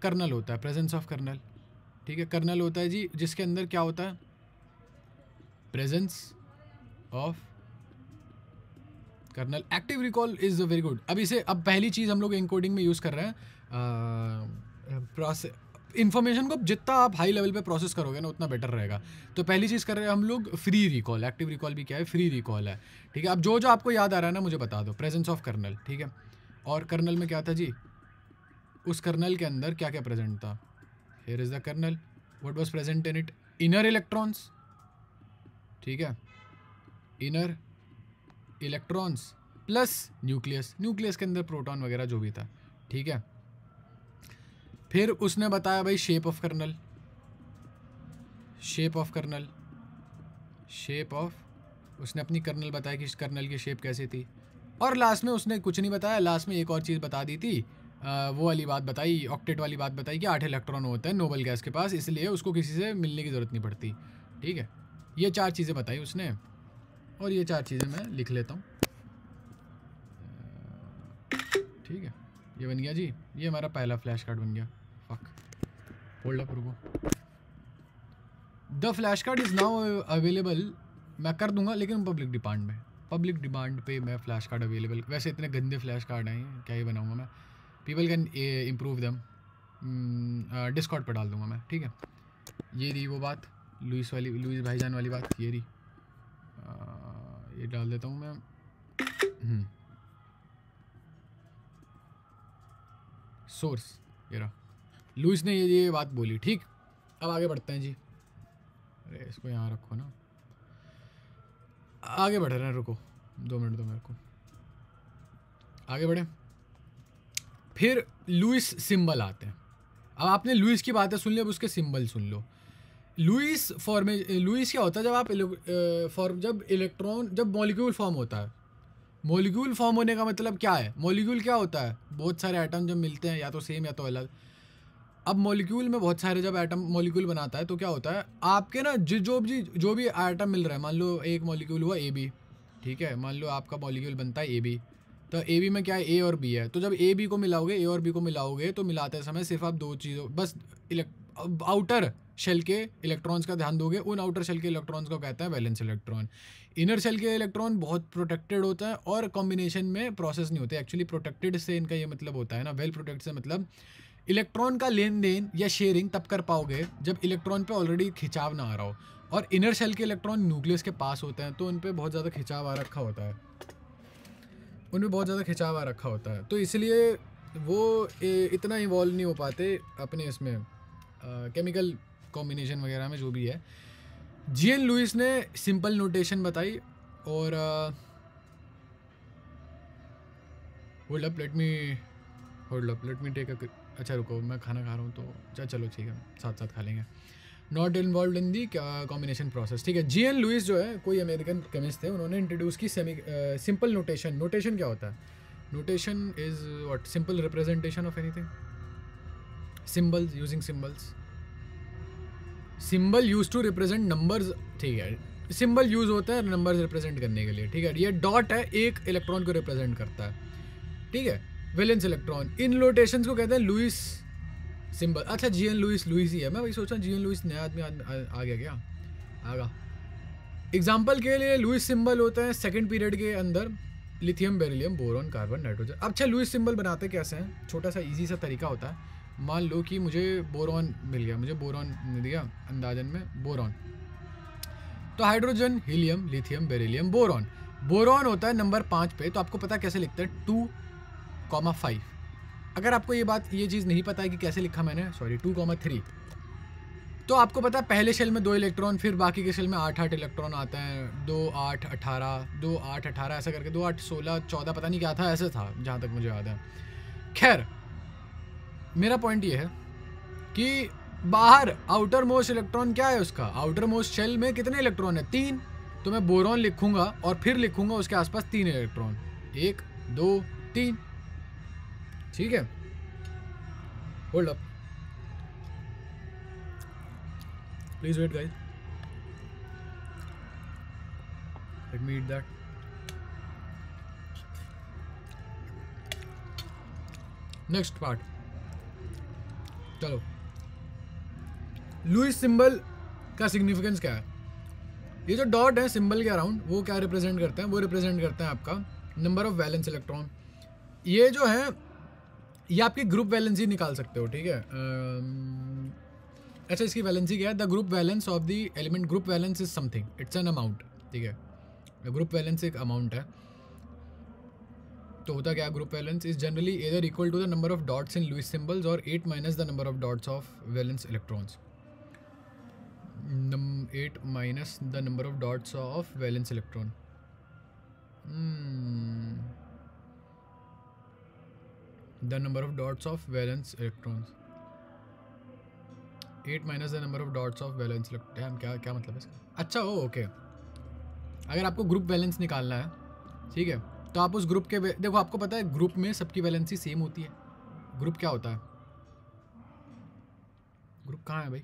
कर्नल होता है, प्रेजेंस ऑफ कर्नल, ठीक है। कर्नल होता है जी जिसके अंदर क्या होता है? Presence of kernel. Active recall is very good. अब इसे, अब पहली चीज़ हम लोग एनकोडिंग में यूज़ कर रहे हैं, प्रोसेस इन्फॉर्मेशन को जितना आप हाई लेवल पे प्रोसेस करोगे ना उतना बेटर रहेगा। तो पहली चीज़ कर रहे हैं हम लोग फ्री रिकॉल। एक्टिव रिकॉल भी क्या है? फ्री रिकॉल है, ठीक है। अब जो जो आपको याद आ रहा है ना मुझे बता दो। प्रेजेंस ऑफ कर्नल, ठीक है। और कर्नल में क्या था जी? उस कर्नल के अंदर क्या क्या प्रेजेंट था? Here is the kernel, what was present in it? Inner electrons, ठीक है, inner electrons plus nucleus, nucleus के अंदर प्रोटॉन वगैरह जो भी था, ठीक है। फिर उसने बताया भाई शेप ऑफ कर्नल, उसने अपनी कर्नल बताया कि कर्नल की शेप कैसी थी। और लास्ट में उसने कुछ नहीं बताया, लास्ट में एक और चीज़ बता दी थी, वो वाली बात बताई, ऑक्टेट वाली बात बताई कि 8 इलेक्ट्रॉन होते हैं नोबल गैस के पास, इसलिए उसको किसी से मिलने की ज़रूरत नहीं पड़ती, ठीक है। ये 4 चीज़ें बताई उसने, और ये 4 चीज़ें मैं लिख लेता हूँ, ठीक है। ये बन गया जी, ये हमारा पहला फ्लैश कार्ड बन गया। फक, होल्ड अप, रुको। The flash card is now available, मैं कर दूंगा लेकिन पब्लिक डिमांड पे मैं फ्लैश कार्ड अवेलेबल। वैसे इतने गंदे फ्लैश कार्ड हैं, क्या ही बनाऊंगा मैं। People can improve them, Discord पर डाल दूंगा मैं, ठीक है। ये रही वो बात, लुईस भाईजान वाली बात, ये रही। ये डाल देता हूँ मैं। सोर्स ये रहा, लुईस ने ये बात बोली, ठीक। अब आगे बढ़ते हैं जी। अरे इसको यहाँ रखो ना, आगे बढ़ रहे हैं, रुको 2 मिनट दो मेरे को, आगे बढ़े। फिर लुईस सिंबल आते हैं। अब आपने लुईस की बातें सुन ली, अब उसके सिंबल सुन लो। लुईस क्या होता है? जब आप जब मॉलिक्यूल फॉर्म होता है, मॉलिक्यूल फॉर्म होने का मतलब क्या है? मॉलिक्यूल क्या होता है? बहुत सारे एटम जब मिलते हैं, या तो सेम या तो अलग। अब मॉलिक्यूल में बहुत सारे जब एटम मॉलिक्यूल बनाता है तो क्या होता है, आपके ना जो भी एटम मिल रहा है, मान लो एक मॉलिक्यूल हुआ AB, ठीक है, मान लो आपका मॉलिक्यूल बनता है AB, तो AB में क्या है? A और B है। तो जब A और B को मिलाओगे तो मिलाते समय सिर्फ आप 2 चीज़ों, बस शेल के इलेक्ट्रॉन्स का ध्यान दोगे, उन आउटर शेल के इलेक्ट्रॉन्स को कहता है वैलेंस इलेक्ट्रॉन। इनर शेल के इलेक्ट्रॉन बहुत प्रोटेक्टेड होता है और कॉम्बिनेशन में प्रोसेस नहीं होते। एक्चुअली प्रोटेक्टेड से इनका ये मतलब होता है ना, वेल प्रोटेक्टेड से मतलब इलेक्ट्रॉन का लेन देन या शेयरिंग तब कर पाओगे जब इलेक्ट्रॉन पे ऑलरेडी खिंचाव ना आ रहा हो। और इनर शेल के इलेक्ट्रॉन न्यूक्लियस के पास होते हैं तो उन पर बहुत ज़्यादा खिंचाव आ रखा होता है, उनमें बहुत ज़्यादा खिंचाव आ रखा होता है, तो इसलिए वो इतना इवॉल्व नहीं हो पाते अपने इसमें केमिकल कॉम्बिनेशन वगैरह में जो भी है। जीएन लुइस ने सिंपल नोटेशन बताई और hold up let me take a, अच्छा रुको मैं खाना खा रहा हूँ तो चलो ठीक है साथ साथ खा लेंगे। Not involve in the combination process, ठीक है। जीएन लुइस जो है कोई अमेरिकन केमिस्ट थे, उन्होंने इंट्रोड्यूस की सिंपल नोटेशन। नोटेशन क्या होता है? Notation is what? Simple representation of anything, symbols, using symbols. Symbol use to represent numbers, ठीक है। सिंबल यूज होता है नंबर्स रिप्रेजेंट करने के लिए, ठीक है। ये डॉट है, एक इलेक्ट्रॉन को रिप्रेजेंट करता है, ठीक है, वैलेंस इलेक्ट्रॉन। इन नोटेशंस को कहते हैं लुइस सिंबल। अच्छा जीएन लुइस ही है, मैं वही सोचा जीएन लुइस नया आदमी आ गया क्या? आगा। एग्जाम्पल के लिए लुइस सिंबल होता है सेकंड पीरियड के अंदर lithium, beryllium, boron, carbon, nitrogen. अच्छा लुइस सिंबल बनाते कैसे हैं? छोटा सा इजी सा तरीका होता है। मान लो कि मुझे बोरॉन मिल गया, मुझे बोरॉन दिया अंदाजन में बोरॉन, तो hydrogen, helium, lithium, beryllium, boron. Boron होता है नंबर 5 पे, तो आपको पता कैसे लिखते हैं? 2,5। अगर आपको ये चीज़ नहीं पता है कि कैसे लिखा मैंने, सॉरी 2,3, तो आपको पता है पहले शेल में 2 इलेक्ट्रॉन, फिर बाकी के शेल में 8 इलेक्ट्रॉन आते हैं। 2, 8, 18, 2, 8, 18 ऐसा करके 2, 8, 16, 14 पता नहीं क्या था, ऐसे था जहाँ तक मुझे याद है। खैर मेरा पॉइंट ये है कि बाहर आउटर मोस्ट इलेक्ट्रॉन क्या है उसका? आउटर मोस्ट शेल में कितने इलेक्ट्रॉन है? 3। तो मैं बोरॉन लिखूंगा और फिर लिखूंगा उसके आसपास 3 इलेक्ट्रॉन, 1, 2, 3, ठीक है। Hold up, please wait guys, let me eat that. Next part, चलो। लुइस सिंबल का सिग्निफिकेंस क्या है? ये जो डॉट है सिंबल के अराउंड, वो क्या रिप्रेजेंट करते हैं? वो रिप्रेजेंट करते हैं आपका नंबर ऑफ वैलेंस इलेक्ट्रॉन। ये जो है ये आपकी ग्रुप वैलेंसी निकाल सकते हो, ठीक है। अच्छा इसकी वैलेंसी क्या है? The group valence of the element, group valence is something, it's an amount, ठीक है। ग्रुप वैलेंस एक अमाउंट है। तो होता क्या? Group valence is generally either equal to the number of dots in Lewis symbols और 8 minus the number of dots of valence electrons. 8 minus the number of dots of valence electron. The number of dots of valence electrons, 8 minus the number of dots of valence electron. क्या मतलब है इसका? अच्छा ओके, अगर आपको ग्रुप वैलेंस निकालना है, ठीक है, तो आप उस ग्रुप के देखो आपको पता है ग्रुप में सबकी वैलेंसी सेम होती है। ग्रुप क्या होता है? ग्रुप कहाँ है भाई?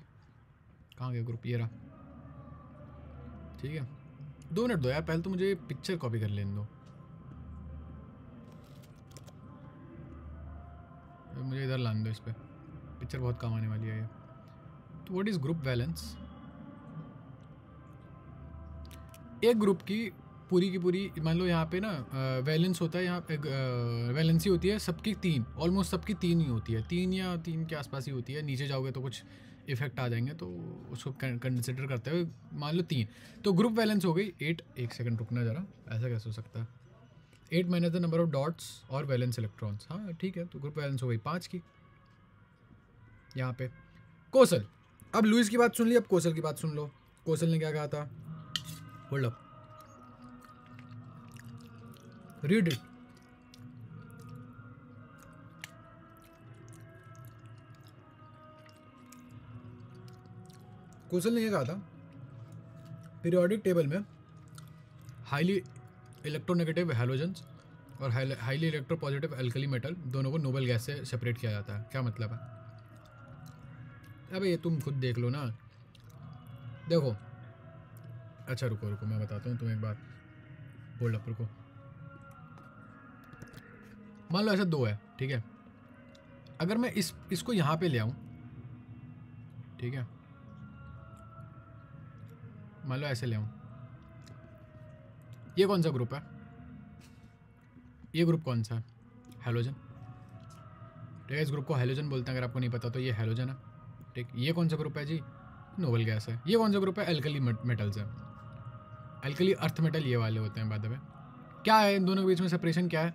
कहाँ गया ग्रुप? ये रहा, ठीक है। 2 मिनट दो यार, पहले तो मुझे पिक्चर कॉपी कर लेने दो। मुझे इधर लाने दो, इस पर पिक्चर बहुत काम आने वाली है ये। तो व्हाट इज ग्रुप वैलेंस? एक ग्रुप की पूरी मान लो यहाँ पे ना वैलेंस होता है, यहाँ पे वैलेंसी होती है सबकी 3, ऑलमोस्ट सबकी 3 ही होती है, 3 या 3 के आसपास ही होती है। नीचे जाओगे तो कुछ इफेक्ट आ जाएंगे, तो उसको कंसिडर करते हुए मान लो 3, तो ग्रुप वैलेंस हो गई 8। एक सेकंड रुकना ज़रा, ऐसा कैसे हो सकता है? 8 minus the number of dots और वैलेंस इलेक्ट्रॉन्स, हाँ ठीक है। तो ग्रुप वैलेंस हो गई 5 की यहाँ पे। कोसल, अब लुइस की बात सुन ली, अब कोसल की बात सुन लो। कोसल ने क्या कहा था? Hold up, read it. Kossel ने ये कहा था, पीरियोडिक टेबल में हाईली इलेक्ट्रोनेगेटिव हैलोजेंस और हाईली इलेक्ट्रोपॉजिटिव अल्कली मेटल दोनों को नोबल गैस से सेपरेट किया जाता है। क्या मतलब है? अबे ये तुम खुद देख लो ना, देखो। अच्छा रुको मैं बताता हूँ तुम्हें एक बात। होल्ड अप, रुको। मान लो ऐसे 2 है, ठीक है। अगर मैं इसको यहाँ पे ले आऊँ, ठीक है, मान लो ऐसे ले आऊँ, ये कौन सा ग्रुप है, ये ग्रुप कौन सा है, हेलोजन, ठीक है, इस ग्रुप को हेलोजन बोलते हैं, अगर आपको नहीं पता तो ये हेलोजन है, ठीक। ये कौन सा ग्रुप है जी, नोबल गैस है। ये कौन सा ग्रुप है, एल्कली मेटल्स है, एल्कली अर्थ मेटल ये वाले होते हैं बाद में। क्या है इन दोनों के बीच में सेपरेशन, क्या है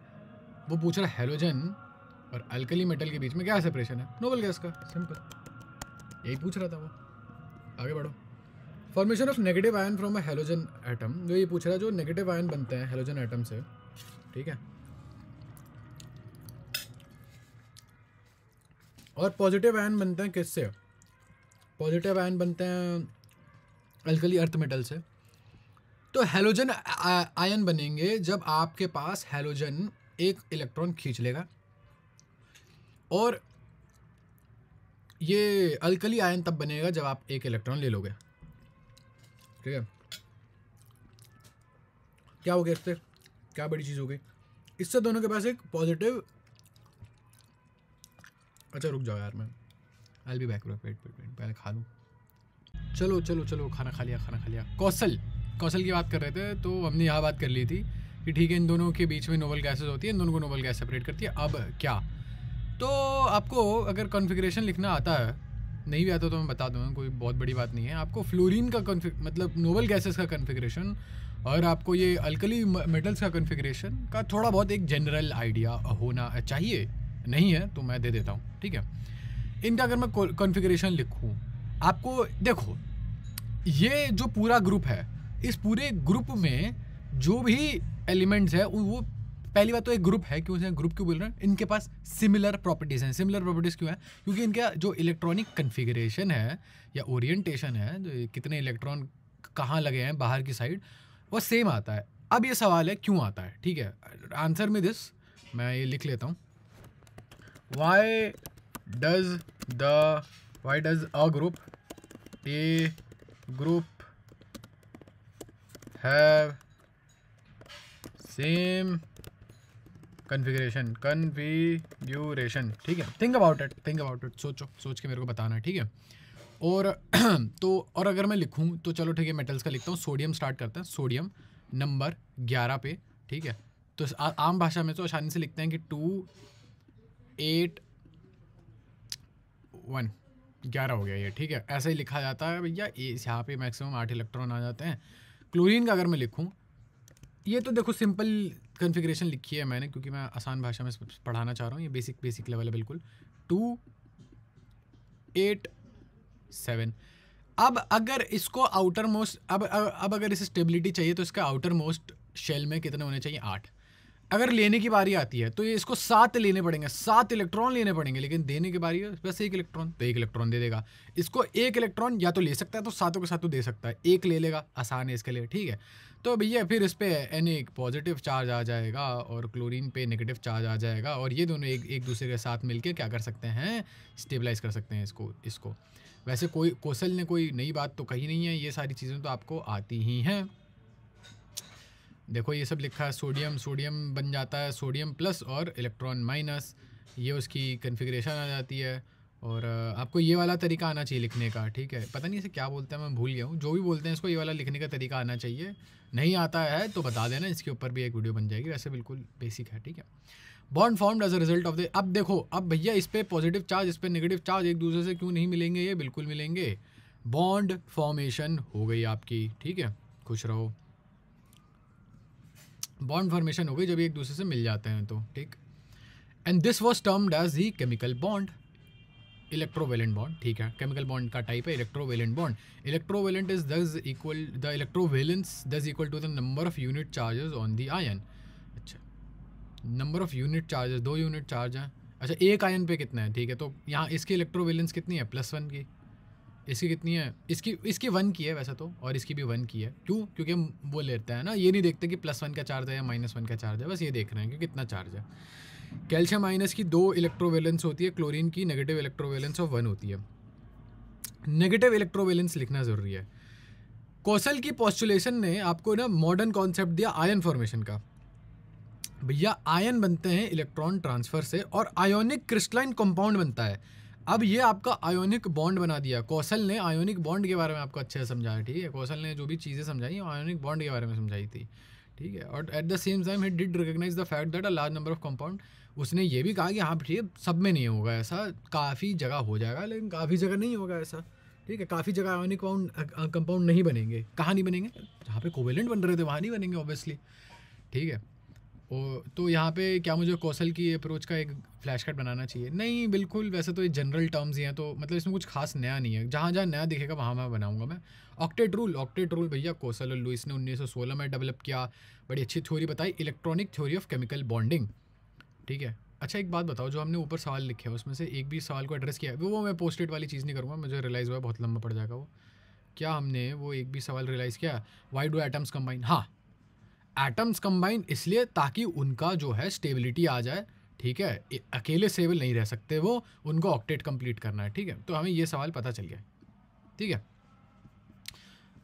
वो पूछ रहा है, हेलोजन और अल्कली मेटल के बीच में क्या सेपरेशन है, नोबल गैस का, सिंपल, यही पूछ रहा था वो। आगे बढ़ो, formation of negative ion from a halogen atom, जो ये पूछ रहा है जो नेगेटिव आयन बनते हैं हेलोजन एटम से, ठीक है, और पॉजिटिव आयन बनते हैं किससे, पॉजिटिव आयन बनते हैं अल्कली अर्थ मेटल से। तो हेलोजन आयन बनेंगे जब आपके पास हेलोजन एक इलेक्ट्रॉन खींच लेगा, और ये अल्कली आयन तब बनेगा जब आप एक इलेक्ट्रॉन ले लोगे, ठीक है। क्या हो गया इससे, क्या बड़ी चीज़ हो गई, इससे दोनों के पास एक पॉजिटिव, अच्छा रुक जाओ यार, मैं आई बी बैक, पेट पहले खा लूँ। चलो चलो चलो, खाना खा लिया। कौशल की बात कर रहे थे, तो हमने यहाँ बात कर ली थी कि ठीक है इन दोनों के बीच में नोबल गैसेस होती है, इन दोनों को नोबल गैस सेपरेट करती है। अब क्या, तो आपको अगर कॉन्फ़िगरेशन लिखना आता है, नहीं भी आता तो मैं बता दूँगा, कोई बहुत बड़ी बात नहीं है। आपको फ्लोरीन का मतलब नोबल गैसेस का कॉन्फ़िगरेशन और आपको ये अल्कली मेटल्स का कॉन्फ़िगरेशन का थोड़ा बहुत एक जनरल आइडिया होना चाहिए, नहीं है तो मैं दे देता हूँ, ठीक है। इनका अगर मैं कॉन्फ़िगरेशन लिखूँ, आपको देखो ये जो पूरा ग्रुप है, इस पूरे ग्रुप में जो भी एलिमेंट्स है वो, पहली बात तो एक ग्रुप है, क्यों ग्रुप क्यों बोल रहे हैं, इनके पास सिमिलर प्रॉपर्टीज़ हैं। सिमिलर प्रॉपर्टीज़ क्यों है, क्योंकि इनका जो इलेक्ट्रॉनिक कन्फिगरेशन है या ओरिएंटेशन है, जो कितने इलेक्ट्रॉन कहाँ लगे हैं बाहर की साइड, वो सेम आता है। अब ये सवाल है क्यों आता है, ठीक है, आंसर में दिस, मैं ये लिख लेता हूँ, why does a group have same configuration, ठीक है। थिंक अबाउट इट, सोच के मेरे को बताना है, ठीक है। और तो और अगर मैं लिखूं तो चलो ठीक है, मेटल्स का लिखता हूँ। सोडियम स्टार्ट करते हैं, सोडियम नंबर 11 पे, ठीक है। तो आम भाषा में तो आसानी से लिखते हैं कि 2 8 1 11 हो गया ये, ठीक है, ऐसा ही लिखा जाता है भैया। यहाँ पे मैक्सिमम 8 इलेक्ट्रॉन आ जाते हैं। क्लोरीन का अगर मैं लिखूँ, ये तो देखो सिंपल कॉन्फ़िगरेशन लिखी है मैंने, क्योंकि मैं आसान भाषा में पढ़ाना चाह रहा हूँ, ये बेसिक लेवल है बिल्कुल। 2 8 7। अब अगर इसको आउटर मोस्ट, अब अगर इसे स्टेबिलिटी चाहिए तो इसका आउटर मोस्ट शेल में कितने होने चाहिए, 8। अगर लेने की बारी आती है तो ये इसको 7 लेने पड़ेंगे, 7 इलेक्ट्रॉन लेने पड़ेंगे, लेकिन देने की बारी है बस 1 इलेक्ट्रॉन, तो 1 इलेक्ट्रॉन दे देगा। इसको 1 इलेक्ट्रॉन या तो ले सकता है तो सातों के सातों दे सकता है, 1 ले लेगा, आसान है इसके लिए, ठीक है। तो भैया फिर इस पर एक पॉजिटिव चार्ज आ जाएगा और क्लोरीन पे नेगेटिव चार्ज आ जाएगा, और ये दोनों एक दूसरे के साथ मिलकर क्या कर सकते हैं, स्टेबलाइज कर सकते हैं इसको। वैसे कोई कौशल ने कोई नई बात तो कही नहीं है, ये सारी चीज़ें तो आपको आती ही हैं। देखो ये सब लिखा है, सोडियम बन जाता है सोडियम प्लस और इलेक्ट्रॉन माइनस, ये उसकी कन्फिग्रेशन आ जाती है। और आपको ये वाला तरीका आना चाहिए लिखने का, ठीक है। पता नहीं इसे क्या बोलते हैं, मैं भूल गया हूँ, जो भी बोलते हैं इसको ये वाला लिखने का तरीका आना चाहिए। नहीं आता है तो बता देना, इसके ऊपर भी एक वीडियो बन जाएगी, वैसे बिल्कुल बेसिक है, ठीक है। Bond formed as a result of the, अब देखो, अब भैया इस पर पॉजिटिव चार्ज इस पर नेगेटिव चार्ज एक दूसरे से क्यों नहीं मिलेंगे, ये बिल्कुल मिलेंगे। बॉन्ड फॉर्मेशन हो गई आपकी, ठीक है, खुश रहो। बॉन्ड फॉर्मेशन हो गई जब एक दूसरे से मिल जाते हैं तो, ठीक। And this was termed as the chemical bond, electrovalent bond, ठीक है। केमिकल बॉन्ड का टाइप है electrovalent bond. Electrovalent is does equal, the electrovalence does equal to the number of unit charges on the ion. अच्छा, number of unit charges, 2 unit charge हैं, अच्छा एक आयन पे कितना है, ठीक है। तो यहाँ इसकी इलेक्ट्रोवेलेंस कितनी है, +1 की। इसकी कितनी है, इसकी 1 की है वैसे तो, और इसकी भी 1 की है। क्यों, क्योंकि हम वो लेते हैं ना, ये नहीं देखते कि +1 का चार्ज है या -1 का चार्ज है, बस ये देख रहे हैं कि कितना चार्ज है। कैल्शियम आयनस की 2 इलेक्ट्रोवेलेंस होती है, क्लोरीन की नेगेटिव इलेक्ट्रोवेलेंस ऑफ 1 होती है। नेगेटिव इलेक्ट्रोवेलेंस लिखना ज़रूरी है। कौशल की पोस्टुलेशन ने आपको ना मॉडर्न कॉन्सेप्ट दिया आयन फॉर्मेशन का। भैया आयन बनते हैं इलेक्ट्रॉन ट्रांसफ़र से, और आयोनिक क्रिस्टलाइन कंपाउंड बनता है। अब ये आपका आयोनिक बॉन्ड बना दिया। कौशल ने आयोनिक बॉन्ड के बारे में आपको अच्छे से समझाया, ठीक है। कौशल ने जो भी चीज़ें समझाई आयोनिक बॉन्ड के बारे में समझाई थी, ठीक है। और at the same time he did recognize the fact that a large number of compound, उसने ये भी कहा कि हाँ ठीक है, सब में नहीं होगा ऐसा, काफ़ी जगह हो जाएगा लेकिन काफ़ी जगह नहीं होगा ऐसा, ठीक है। काफ़ी जगह आयोनिक कंपाउंड नहीं बनेंगे। कहाँ नहीं बनेंगे? जहाँ पे कोवेलेंट बन रहे थे वहाँ नहीं बनेंगे ऑब्वियसली, ठीक है। तो यहाँ पे क्या मुझे कौशल की अप्रोच का एक फ्लैश कार्ड बनाना चाहिए? नहीं, बिल्कुल। वैसे तो ये जनरल टर्म्स ही हैं, तो मतलब इसमें कुछ खास नया नहीं है। जहाँ जहाँ नया दिखेगा वहाँ मैं बनाऊंगा मैं। ऑक्टेट रूल भैया कौशल और लुईस ने 1916 में डेवलप किया। बड़ी अच्छी थ्योरी बताई, electronic theory of chemical bonding, ठीक है। अच्छा एक बात बताओ, जो हमने ऊपर सवाल लिखे हैं उसमें से एक भी सवाल को एड्रेस किया है? वो मैं पोस्टेड वाली चीज़ नहीं करूँगा, मुझे रियलाइज़ हुआ बहुत लंबा पड़ जाएगा वो। क्या हमने वो एक भी सवाल रियलाइज़ किया? Why do atoms combine? हाँ, एटम्स कंबाइन इसलिए ताकि उनका जो है स्टेबिलिटी आ जाए, ठीक है। अकेले स्टेबल नहीं रह सकते वो, उनको ऑक्टेट कंप्लीट करना है, ठीक है। तो हमें ये सवाल पता चल गया, ठीक है।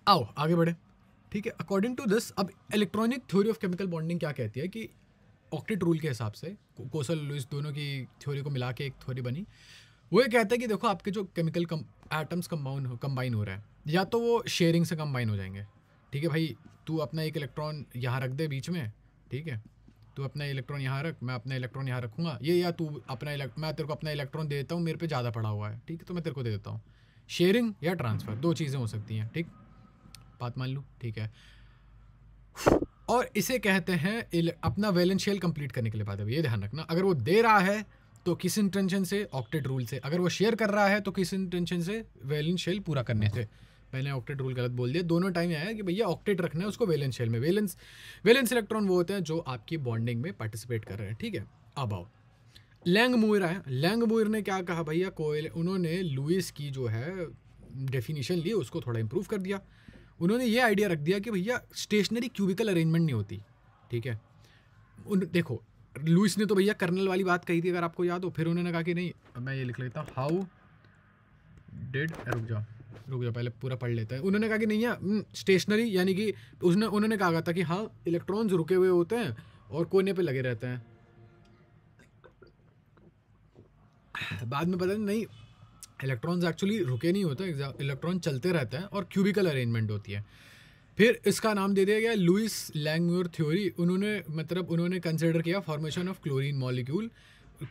आओ आगे बढ़े, ठीक है। अकॉर्डिंग टू दिस, अब electronic theory of chemical bonding क्या कहती है कि ऑक्टेट रूल के हिसाब से कौशल लुईस दोनों की थ्योरी को मिला के एक थ्योरी बनी। वो ये कहता है कि देखो आपके जो केमिकल एटम्स कंबाइन हो रहा है, या तो वो शेयरिंग से कंबाइन हो जाएंगे, ठीक है भाई। तू अपना एक इलेक्ट्रॉन यहाँ रख दे बीच में, ठीक है। तू अपना इलेक्ट्रॉन यहाँ रख, मैं अपना इलेक्ट्रॉन यहाँ रखूँगा, ये, या तू अपना मैं तेरे को अपना इलेक्ट्रॉन दे देता हूँ, मेरे पे ज़्यादा पड़ा हुआ है, ठीक है, तो मैं तेरे को दे देता हूँ। शेयरिंग या ट्रांसफ़र, दो चीज़ें हो सकती हैं, ठीक, बात मान लूँ, ठीक है। और इसे कहते हैं अपना वैलेंस शेल कंप्लीट करने के लिए। बात है ये ध्यान रखना, अगर वो दे रहा है तो किस इंटेंशन से? ऑक्टेट रूल से। अगर वो शेयर कर रहा है तो किस इंटेंशन से? वैलेंस शेल पूरा करने से। मैंने ऑक्टेट रूल गलत बोल दिया, दोनों टाइम आया कि भैया ऑक्टेट रखना है उसको वैलेंस शेल में। वैलेंस इलेक्ट्रॉन वो होते हैं जो आपकी बॉन्डिंग में पार्टिसिपेट कर रहे हैं, ठीक है। अब आओ लैंगमुइर है। लैंगमुइर ने क्या कहा भैया, उन्होंने लुईस की जो है डेफिनेशन ली, उसको थोड़ा इंप्रूव कर दिया। उन्होंने ये आइडिया रख दिया कि भैया स्टेशनरी क्यूबिकल अरेंजमेंट नहीं होती, ठीक है। देखो लुईस ने तो भैया कर्नल वाली बात कही थी, अगर आपको याद हो। फिर उन्होंने कहा कि नहीं, मैं ये लिख लेता हूँ, हाउ डिड, रुक जाओ पहले पूरा पढ़ लेता है। उन्होंने कहा कि नहीं है स्टेशनरी, यानी कि उन्होंने कहा था कि हाँ इलेक्ट्रॉन्स रुके हुए होते हैं और कोने पे लगे रहते हैं। बाद में पता नहीं, इलेक्ट्रॉन्स एक्चुअली रुके नहीं होते, इलेक्ट्रॉन चलते रहते हैं और क्यूबिकल अरेंजमेंट होती है। फिर इसका नाम दे दिया गया लुईस लैंगमुइर थ्योरी। उन्होंने कंसिडर किया formation of chlorine molecule.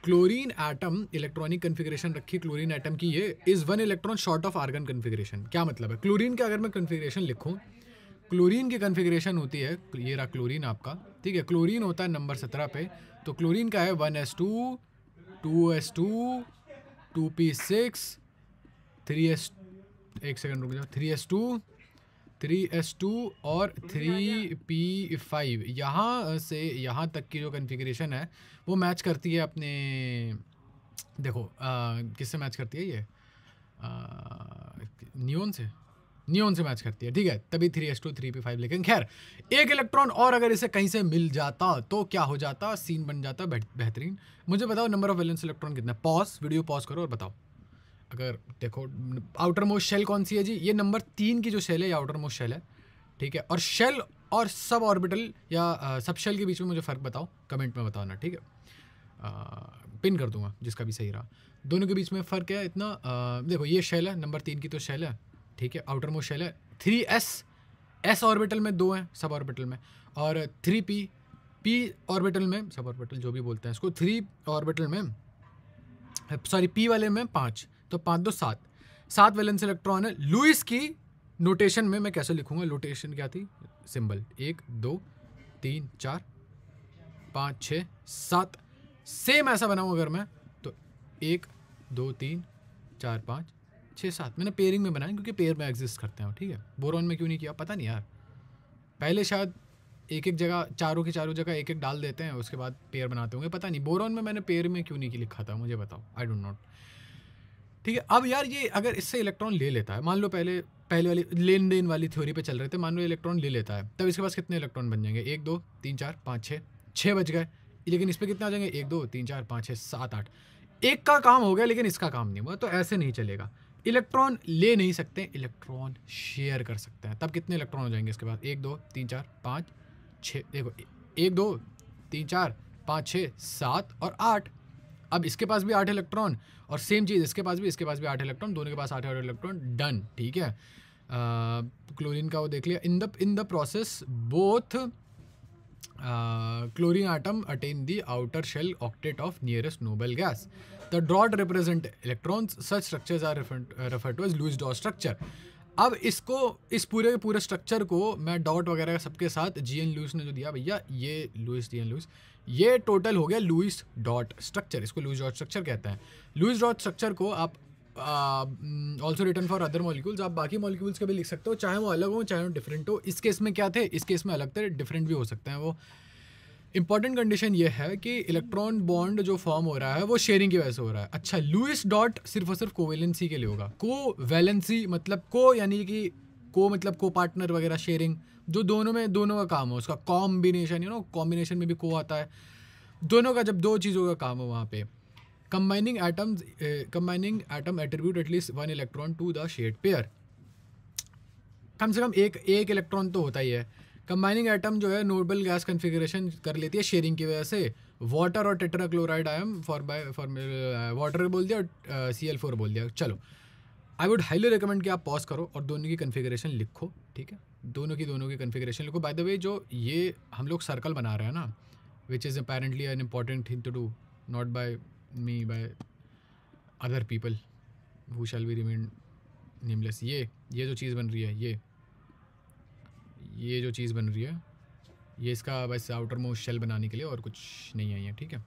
Chlorine atom electronic configuration रखी क्लोरीन एटम की, ये is 1 electron short of argon configuration. क्या मतलब है? क्लोरीन का अगर मैं कन्फिग्रेशन लिखूँ, क्लोरीन की कन्फिग्रेशन होती है, ये रहा क्लोरीन आपका, ठीक है। क्लोरीन होता है नंबर 17 पे, तो क्लोरीन का है 1s2 2s2 2p6 3s, एक सेकंड रुक जाओ, 3s2 और 3p5। यहाँ से यहाँ तक की जो कन्फिग्रेशन है वो मैच करती है अपने, देखो किससे मैच करती है ये, नियोन से मैच करती है, ठीक है। तभी 3s2 3p5। लेकिन खैर एक इलेक्ट्रॉन और अगर इसे कहीं से मिल जाता तो क्या हो जाता? सीन बन जाता बेहतरीन। मुझे बताओ नंबर ऑफ वैलेंस इलेक्ट्रॉन कितना? वीडियो पॉज करो और बताओ। अगर देखो आउटर मोस्ट शेल कौन सी है जी? ये नंबर 3 की जो शेल है ये आउटर मोस्ट शेल है, ठीक है। और शेल और सब ऑर्बिटल या सब शेल के बीच में मुझे फ़र्क बताओ, कमेंट में बताओ ना, ठीक है। पिन कर दूंगा जिसका भी सही रहा। दोनों के बीच में फ़र्क है इतना, देखो ये शेल है, नंबर 3 की तो शेल है, ठीक है। आउटर मोस्ट शेल है 3s ऑर्बिटल में 2 हैं सब ऑर्बिटल में, और 3p ऑर्बिटल में, सब ऑर्बिटल जो भी बोलते हैं इसको, 3 ऑर्बिटल में, सॉरी p वाले में 5, तो 5 2 7 वैलेंस इलेक्ट्रॉन है। लुईस की नोटेशन में मैं कैसे लिखूंगा? नोटेशन क्या थी? सिंबल 1 2 3 4 5 6 7। सेम ऐसा बनाऊं अगर मैं, तो 1 2 3 4 5 6 7। मैंने पेयरिंग में बनाया क्योंकि पेयर में एग्जिस्ट करते हैं, ठीक है। बोरॉन में क्यों नहीं किया पता नहीं यार, पहले शायद एक जगह चारों की चारों जगह एक वाले देते हैं, उसके बाद पेयर बनाते होंगे, पता नहीं। बोरॉन में मैंने पेयर में क्यों नहीं लिखा था, मुझे बताओ, आई डोंट नो, ठीक है। अब यार ये अगर इससे इलेक्ट्रॉन ले लेता है, मान लो पहले वाली लेन देन वाली थ्योरी पे चल रहे थे, मान लो इलेक्ट्रॉन ले लेता है, तब इसके पास कितने इलेक्ट्रॉन बन जाएंगे? 1 2 3 4 5 6 बच गए। लेकिन इस पर कितने आ जाएंगे? 1 2 3 4 5 6 7 8। एक का काम हो गया लेकिन इसका काम नहीं हुआ, तो ऐसे नहीं चलेगा। इलेक्ट्रॉन ले नहीं सकते, इलेक्ट्रॉन शेयर कर सकते हैं। तब कितने इलेक्ट्रॉन हो जाएंगे इसके बाद? 1 2 3 4 5 6, देखो 1 2 3 4 5 6 7 और 8। अब इसके पास भी 8 इलेक्ट्रॉन और सेम चीज़ इसके पास भी 8 इलेक्ट्रॉन, दोनों के पास 8 इलेक्ट्रॉन, डन, ठीक है। क्लोरीन का वो देख लिया। In the process both chlorine atom attain the outer shell octet of nearest noble gas. The dot represent electrons. Such structures are referred to as Lewis dot structure. अब इसको इस पूरे के पूरे स्ट्रक्चर को मैं डॉट वगैरह सबके साथ जीएन लुइस ने जो दिया भैया, ये लुइस जीएन लुइस, ये टोटल हो गया लुइस डॉट स्ट्रक्चर। इसको लुइस डॉट स्ट्रक्चर कहते हैं। लुइस डॉट स्ट्रक्चर को आप also written for other molecules, आप बाकी मॉलिक्यूल्स के भी लिख सकते हो, चाहे वो अलग हो चाहे वो डिफरेंट हो। इस केस में क्या थे, इस केस में अलग थे, डिफरेंट भी हो सकते हैं वो। इंपॉर्टेंट कंडीशन ये है कि इलेक्ट्रॉन बॉन्ड जो फॉर्म हो रहा है वो शेयरिंग की वजह से हो रहा है। अच्छा, लुइस डॉट सिर्फ और सिर्फ कोवेलेंसी के लिए होगा। कोवैलेंसी मतलब को यानी कि को मतलब को पार्टनर वगैरह, शेयरिंग जो दोनों में दोनों का काम हो, उसका कॉम्बिनेशन, कॉम्बिनेशन में भी को आता है, दोनों का जब दो चीज़ों का काम हो वहाँ पे। Combining atom attribute at least 1 electron to the shared pair. कम से कम एक इलेक्ट्रॉन तो होता ही है। कंबाइनिंग एटम जो है नोबल गैस कन्फिगरेशन कर लेती है शेयरिंग की वजह से। वाटर और टेट्राक्लोराइड आयन फॉर वाटर बोल दिया और Cl4 बोल दिया। चलो, आई वुड हाईली रिकमेंड कि आप पॉज करो और दोनों की कन्फिगरेशन लिखो, ठीक है। दोनों की कन्फिगरेशन लिखो। बाय द वे, जो ये हम लोग सर्कल बना रहे हैं ना, which is apparently an important thing to do, not by me, by other people who shall be remain nameless. ये जो चीज़ बन रही है, ये जो चीज़ बन रही है, ये इसका बस आउटर मोस्ट शेल बनाने के लिए, और कुछ नहीं है ये, ठीक है।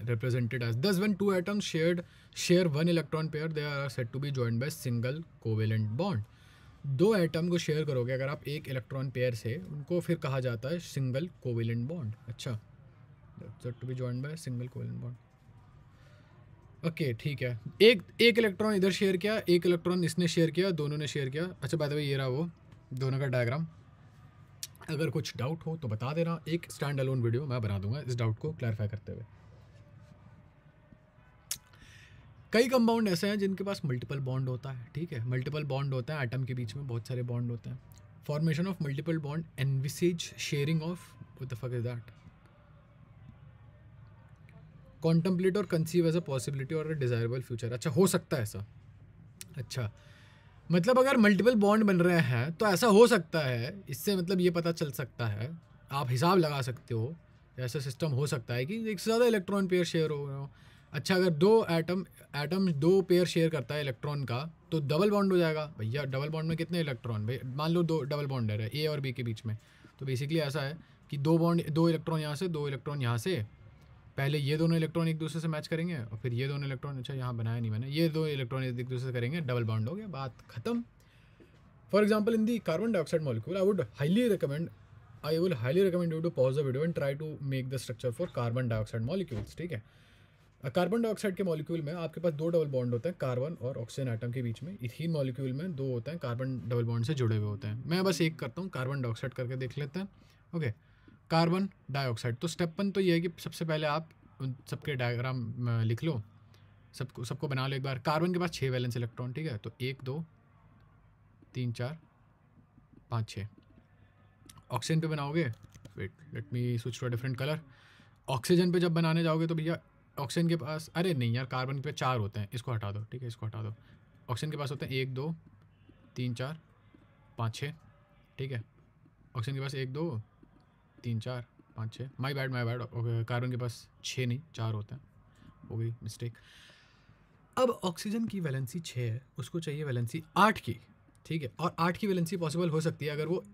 Represented as thus when two atoms share 1 electron pair, they are said to be joined by single covalent bond. दो एटम को शेयर करोगे अगर आप एक इलेक्ट्रॉन पेयर से, उनको फिर कहा जाता है सिंगल कोवेलेंट बॉन्ड। अच्छा, said to be joined by single covalent bond, okay, ठीक है। एक इलेक्ट्रॉन इधर शेयर किया, एक इलेक्ट्रॉन इसने शेयर किया, दोनों ने शेयर किया। अच्छा, बाय द वे ये रहा वो दोनों का डायग्राम। अगर कुछ डाउट हो तो बता देना, एक स्टैंड अलोन वीडियो मैं बना दूंगा इस डाउट को क्लैरिफाई करते हुए। कई कंपाउंड ऐसे हैं जिनके पास मल्टीपल बॉन्ड होता है, ठीक है। मल्टीपल बॉन्ड होता है, एटम के बीच में बहुत सारे बॉन्ड होते हैं। Formation of multiple bond envisages sharing of, what the fuck is that, contemplate और कंसीव एज अ पॉसिबिलिटी और अ डिजायरेबल फ्यूचर। अच्छा, हो सकता है ऐसा। अच्छा, मतलब अगर मल्टीपल बॉन्ड बन रहे हैं तो ऐसा हो सकता है, इससे मतलब ये पता चल सकता है, आप हिसाब लगा सकते हो, ऐसा सिस्टम हो सकता है कि एक से ज़्यादा इलेक्ट्रॉन पेयर शेयर हो रहे हो। अच्छा, अगर दो एटम दो पेयर शेयर करता है इलेक्ट्रॉन का, तो डबल बॉन्ड हो जाएगा भैया। डबल बॉन्ड में कितने इलेक्ट्रॉन, भाई मान लो दो डबल बॉन्ड है ए और बी के बीच में, तो बेसिकली ऐसा है कि दो इलेक्ट्रॉन यहाँ से, दो इलेक्ट्रॉन यहाँ से, पहले ये दोनों इलेक्ट्रॉन एक दूसरे से मैच करेंगे और फिर ये दोनों इलेक्ट्रॉन, अच्छा यहाँ बनाया नहीं मैंने, ये दो इलेक्ट्रॉन एक दूसरे से करेंगे, डबल बॉन्ड हो गया, बात खत्म। For example, in the carbon dioxide molecule, I will highly recommend you to pause the video and try to make the structure for carbon dioxide molecules, ठीक है। कार्बन डाइऑक्साइड के मॉलिक्यूल में आपके पास दो डबल बॉन्ड होते हैं कार्बन और ऑक्सीजन एटम के बीच में। इथीन मॉलिक्यूल में दो होते हैं, कार्बन डबल बॉन्ड से जुड़े हुए होते हैं। मैं बस एक करता हूँ, कार्बन डाइऑक्साइड करके देख लेते हैं। ओके, कार्बन डाइऑक्साइड, तो स्टेप 1 तो ये है कि सबसे पहले आप उन सबके डायग्राम लिख लो, सबको बना लो एक बार। कार्बन के पास 6 वैलेंस इलेक्ट्रॉन, ठीक है, तो 1 2 3 4 5 6। ऑक्सीजन पे बनाओगे, wait let me switch to a different colour. Oxygen पे जब बनाने जाओगे तो भैया ऑक्सीजन के पास, अरे नहीं यार, कार्बन पे 4 होते हैं, इसको हटा दो, ठीक है, इसको हटा दो। ऑक्सीजन के पास होते हैं 1 2 3 4 5 6, ठीक है। ऑक्सीजन के पास 1 2 3 4 5 6, माई बैड। कार्बन के पास 6 नहीं 4 होते हैं, हो गई मिस्टेक। अब ऑक्सीजन की वैलेंसी 6 है, उसको चाहिए वैलेंसी 8 की, ठीक है। और 8 की वैलेंसी पॉसिबल हो सकती है अगर वो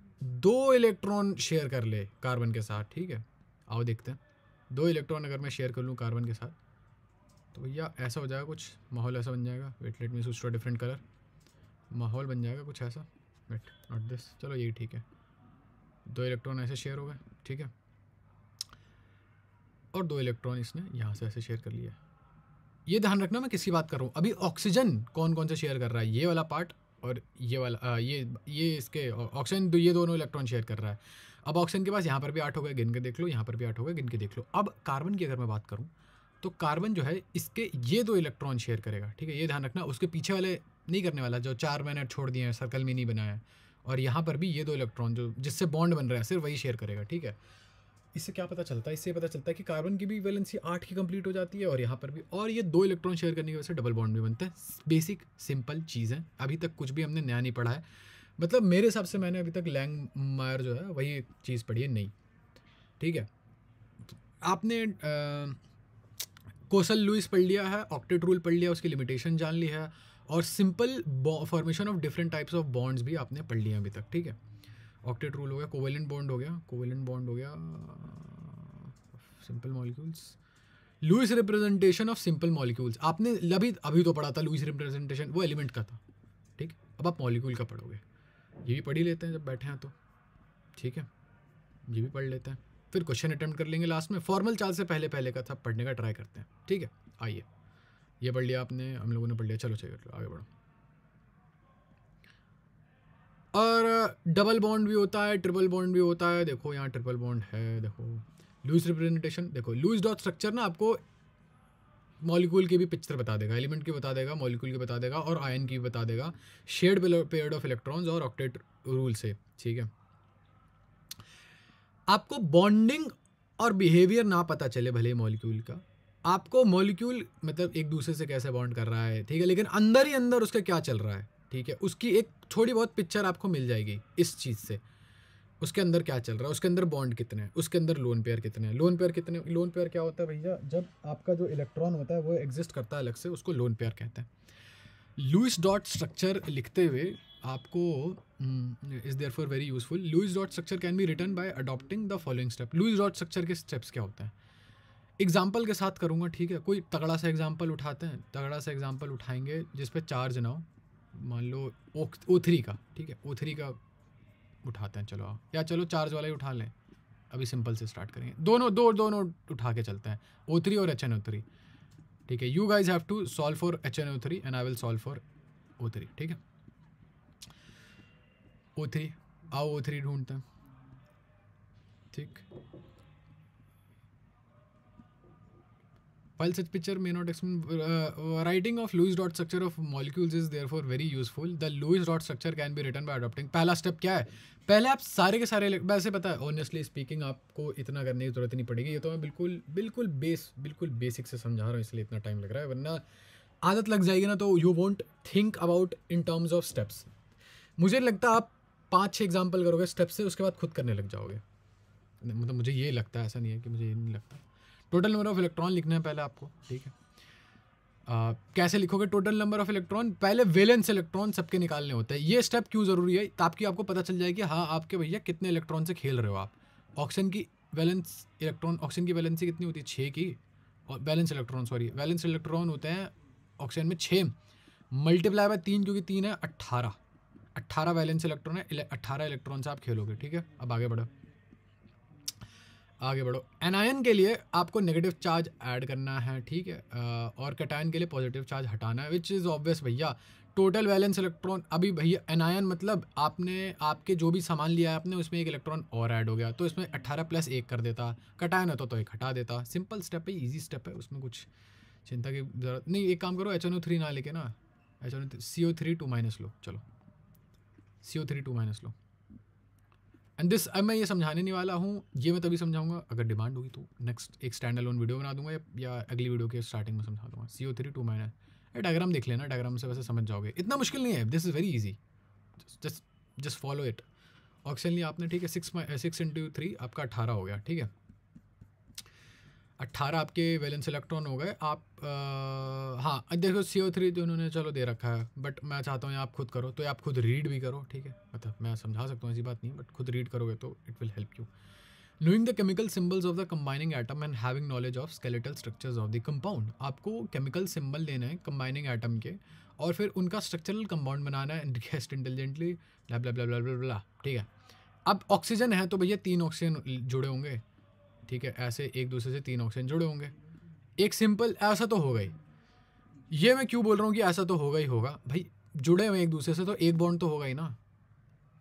2 इलेक्ट्रॉन शेयर कर ले कार्बन के साथ, ठीक है। आओ देखते हैं, 2 इलेक्ट्रॉन अगर मैं शेयर कर लूँ कार्बन के साथ, तो भैया ऐसा हो जाएगा कुछ, माहौल ऐसा बन जाएगा। Wait let me switch to a different colour. माहौल बन जाएगा कुछ ऐसा, वेट नॉट दिस, चलो यही ठीक है। 2 इलेक्ट्रॉन ऐसे शेयर हो गए, ठीक है, और 2 इलेक्ट्रॉन इसने यहाँ से ऐसे शेयर कर लिया। ये ध्यान रखना मैं किसकी बात कर रहा हूँ। अभी ऑक्सीजन कौन कौन से शेयर कर रहा है, ये वाला पार्ट और ये वाला, ये इसके ऑक्सीजन ये दोनों इलेक्ट्रॉन शेयर कर रहा है। अब ऑक्सीजन के पास यहाँ पर भी 8 हो गए, गिन के देख लो, यहाँ पर भी 8 हो गए, गिन के देख लो। अब कार्बन की अगर मैं बात करूँ तो कार्बन जो है इसके ये 2 इलेक्ट्रॉन शेयर करेगा, ठीक है। ये ध्यान रखना, उसके पीछे वाले नहीं करने वाला, जो 4 मैंने छोड़ दिए हैं, सर्कल में नहीं बनाया है। और यहाँ पर भी ये 2 इलेक्ट्रॉन जो जिससे बॉन्ड बन रहा है सिर्फ वही शेयर करेगा, ठीक है। इससे क्या पता चलता है? इससे पता चलता है कि कार्बन की भी वैलेंसी 8 की कंप्लीट हो जाती है और यहाँ पर भी, और ये 2 इलेक्ट्रॉन शेयर करने की वजह से डबल बॉन्ड भी बनता है। बेसिक सिंपल चीज़ है, अभी तक कुछ भी हमने नया नहीं पढ़ा है। मतलब मेरे हिसाब से मैंने अभी तक लैंगमायर जो है वही चीज़ पढ़ी है नहीं, ठीक है। आपने कोसल लुईस पढ़ लिया है, ऑक्टेट रूल पढ़ लिया, उसकी लिमिटेशन जान ली है, और simple formation of different types of bonds भी आपने पढ़ लिया अभी तक, ठीक है। ऑक्टेट रूल हो गया, कोवेलेंट बॉन्ड हो गया, simple molecules, Lewis representation of simple molecules आपने अभी तो पढ़ा था। लुईस रिप्रेजेंटेशन वो एलिमेंट का था, ठीक। अब आप मॉलिक्यूल का पढ़ोगे, ये भी पढ़ ही लेते हैं जब बैठे हैं तो, ठीक है, ये भी पढ़ लेते हैं, फिर क्वेश्चन अटेम्प्ट कर लेंगे लास्ट में। फॉर्मल चार्ज से पहले का सब पढ़ने का ट्राई करते हैं, ठीक है। आइए, ये पढ़ लिया आपने, हम लोगों ने पढ़ लिया, चलो चलिए आगे बढ़ो। और डबल बॉन्ड भी होता है, ट्रिपल बॉन्ड भी होता है। देखो यहाँ ट्रिपल बॉन्ड है, देखो लुईस रिप्रेजेंटेशन, देखो लुईस डॉट स्ट्रक्चर ना आपको मॉलिक्यूल की भी पिक्चर बता देगा, एलिमेंट की बता देगा, मॉलिक्यूल की बता देगा, और आयन की भी बता देगा, शेयर्ड पेयर्ड ऑफ इलेक्ट्रॉन्स और ऑक्टेट रूल से, ठीक है। आपको बॉन्डिंग और बिहेवियर ना पता चले भले मॉलिक्यूल का, आपको मॉलिक्यूल मतलब एक दूसरे से कैसे बॉन्ड कर रहा है, ठीक है, लेकिन अंदर ही अंदर उसका क्या चल रहा है, ठीक है, उसकी एक थोड़ी बहुत पिक्चर आपको मिल जाएगी इस चीज़ से। उसके अंदर क्या चल रहा है, उसके अंदर बॉन्ड कितने हैं, उसके अंदर लोन पेयर कितने हैं। लोन पेयर क्या होता है भैया? जब आपका जो इलेक्ट्रॉन होता है वो एग्जिस्ट करता है अलग से, उसको लोन पेयर कहते हैं। लुईस डॉट स्ट्रक्चर लिखते हुए आपको is there for very useful. Lewis dot structure can be written by adopting the following step. Lewis dot structure के स्टेप्स क्या होते हैं, एग्जाम्पल के साथ करूँगा, ठीक है। कोई तगड़ा सा एग्जाम्पल उठाते हैं, तगड़ा सा एग्जाम्पल उठाएंगे जिस पे चार्ज ना हो, मान लो O3 का, ठीक है, O3 का उठाते हैं, चलो या चलो चार्ज वाला ही उठा लें, अभी सिंपल से स्टार्ट करेंगे। दोनों उठा के चलते हैं, O3 और HNO3, ठीक है। You guys have to solve for HNO3 and I will solve for O3, ठीक है। O3, आओ O3 ढूंढते हैं, ठीक। While such picture may not explain, writing of Lewis dot structure of molecules is therefore very useful. The Lewis dot structure can be written by adopting. पहला स्टेप क्या है? पहले आप सारे के सारे, वैसे पता है ऑनेस्टली स्पीकिंग आपको इतना करने की जरूरत नहीं पड़ेगी, ये तो मैं बिल्कुल बेसिक से समझा रहा हूँ, इसलिए इतना टाइम लग रहा है, वरना आदत लग जाएगी ना तो you won't think about in terms of steps. मुझे लगता है आप 5-6 एग्जाम्पल करोगे स्टेप से, उसके बाद खुद करने लग जाओगे, मतलब मुझे ये लगता है, ऐसा नहीं है कि मुझे ये नहीं लगता। टोटल नंबर ऑफ इलेक्ट्रॉन लिखना है पहले आपको, ठीक है। कैसे लिखोगे टोटल नंबर ऑफ इलेक्ट्रॉन? पहले वैलेंस इलेक्ट्रॉन सबके निकालने होते हैं। ये स्टेप क्यों ज़रूरी है? ताकि आपको पता चल जाए कि हाँ आपके भैया कितने इलेक्ट्रॉन से खेल रहे हो आप। ऑक्सीजन की वैलेंसी कितनी होती है? 6 की, और बैलेंस इलेक्ट्रॉन होते हैं ऑक्सीजन में 6 मल्टीप्लाई बाय 3, क्योंकि 3 है 18 वैलेंस इलेक्ट्रॉन है, 18 इलेक्ट्रॉन से आप खेलोगे, ठीक है। अब आगे बढ़ो। एनायन के लिए आपको नेगेटिव चार्ज ऐड करना है, ठीक है, और कैटायन के लिए पॉजिटिव चार्ज हटाना है, विच इज़ ऑब्वियस भैया। टोटल वैलेंस इलेक्ट्रॉन, अभी भैया एनायन मतलब आपके जो भी सामान लिया है आपने, उसमें एक इलेक्ट्रॉन और ऐड हो गया, तो इसमें 18 + 1 कर देता। कैटायन होता तो 1 हटा देता। सिंपल स्टेप है, ईजी स्टेप है, उसमें कुछ चिंता की ज़रूरत नहीं। एक काम करो, HNO3 ना लेके ना, CO3 2- लो, चलो CO3 2- लो। एंड दिस, अब मैं ये समझाने नहीं वाला हूँ, ये मैं तभी समझाऊंगा अगर डिमांड होगी तो नेक्स्ट एक स्टैंड अलोन वीडियो बना दूंगा, या अगली वीडियो के स्टार्टिंग में समझा दूंगा। CO3 2- ये डायग्राम देख लेना, डायग्राम से वैसे समझ जाओगे, इतना मुश्किल नहीं है, this is very easy, just follow it. Oxygen लिया आपने, ठीक है, 6 × 3 आपका 18 हो गया, ठीक है। 18 आपके वैलेंस इलेक्ट्रॉन हो गए। आप हाँ देखो CO3 जो उन्होंने चलो दे रखा है, बट मैं चाहता हूँ आप खुद करो, तो आप खुद रीड भी करो, ठीक है, मतलब मैं समझा सकता हूँ ऐसी बात नहीं, बट खुद रीड करोगे तो it will help you. Knowing the chemical symbols of the combining atom and having knowledge of skeletal structures of the compound. आपको केमिकल सिंबल लेना है कंबाइनिंग एटम के, और फिर उनका स्ट्रक्चरल कंपाउंड बनाना है गेस्ट इंटेलिजेंटली, ब्ला ब्ला ब्ला ब्ला ब्ला, ठीक है। अब ऑक्सीजन है तो भैया 3 ऑक्सीजन जुड़े होंगे, ठीक है, ऐसे एक दूसरे से 3 ऑक्सीजन जुड़े होंगे। एक सिंपल ऐसा तो होगा ही, ये मैं क्यों बोल रहा हूँ कि ऐसा तो होगा ही होगा भाई, जुड़े हुए एक दूसरे से तो एक बॉन्ड तो होगा ही ना,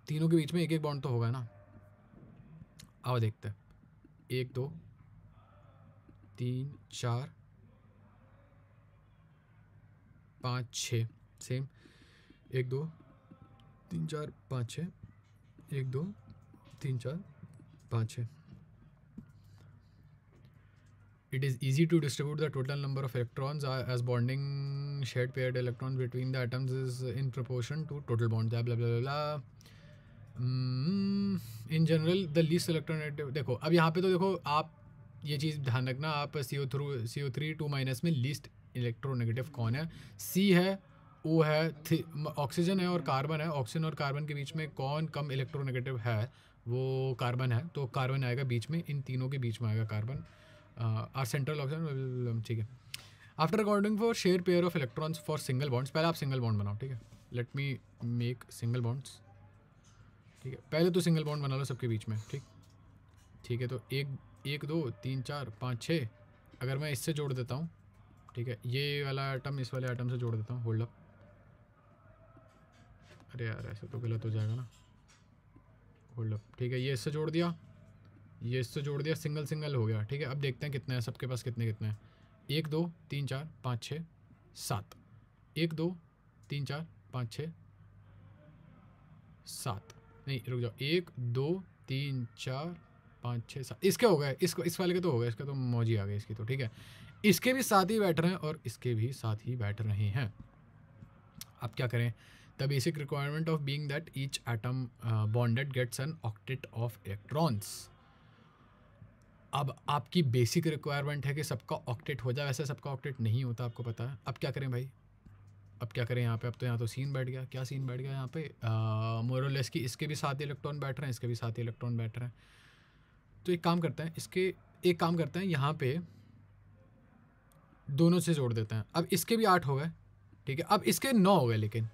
तीनों के बीच में एक बॉन्ड तो होगा ना। आओ देखते हैं, 1 2 3 4 5 6, same 1 2 3 4 5 6, 1 2 3 4 5 6। It is easy to distribute the total number of electrons as bonding shared paired electrons between the atoms is in proportion to total bonds. Blah blah blah blah. In general the least electronegative. देखो अब यहाँ पे तो देखो आप ये चीज़ ध्यान रखना, आप CO3 2- में लीस्ट इलेक्ट्रोनेगेटिव कौन है? C है, O है, ऑक्सीजन है और कार्बन है. ऑक्सीजन और कार्बन के बीच में कौन कम इलेक्ट्रोनेगेटिव है? वो कार्बन है, तो कार्बन आएगा बीच में, इन तीनों के बीच में आएगा कार्बन. Are central oxygen. ठीक है. After according for share pair of electrons for single bonds, पहले आप सिंगल बॉन्ड बनाओ. ठीक है, let me make single bonds. ठीक है, पहले तो सिंगल बॉन्ड बना लो सबके बीच में. ठीक है, तो 1 2 3 4 5 6. अगर मैं इससे जोड़ देता हूँ, ठीक है, ये वाला एटम इस वाले एटम से जोड़ देता हूँ. Hold up. अरे यार ऐसे तो गलत हो जाएगा ना. Hold up. ठीक है, ये इससे जोड़ दिया, ये इससे जोड़ दिया, सिंगल सिंगल हो गया. ठीक है, अब देखते हैं कितने हैं सबके पास, कितने हैं. 1 2 3 4 5 6 7. 1 2 3 4 5 6 7. नहीं रुक जाओ, 1 2 3 4 5 6 7. इसके हो गए, इस वाले के तो हो गए, इसके तो मौजी आ गई इसकी तो. ठीक है, इसके भी साथ ही बैठ रहे हैं और इसके भी साथ ही बैठ रहे हैं. अब क्या करें? The basic requirement of being that each atom bonded gets an octet of electrons. अब आपकी बेसिक रिक्वायरमेंट है कि सबका ऑक्टेट हो जाए. वैसे सबका ऑक्टेट नहीं होता, आपको पता है. अब क्या करें भाई? अब क्या करें यहाँ पे? अब तो यहाँ तो सीन बैठ गया. क्या सीन बैठ गया यहाँ पे? मोरलेस की इसके भी साथ ही इलेक्ट्रॉन बैठ रहे हैं, इसके भी साथ ही इलेक्ट्रॉन बैठ रहे हैं. तो एक काम करते हैं, यहाँ पे दोनों से जोड़ देते हैं. अब इसके भी 8 हो गए. ठीक है, अब इसके 9 हो गए, लेकिन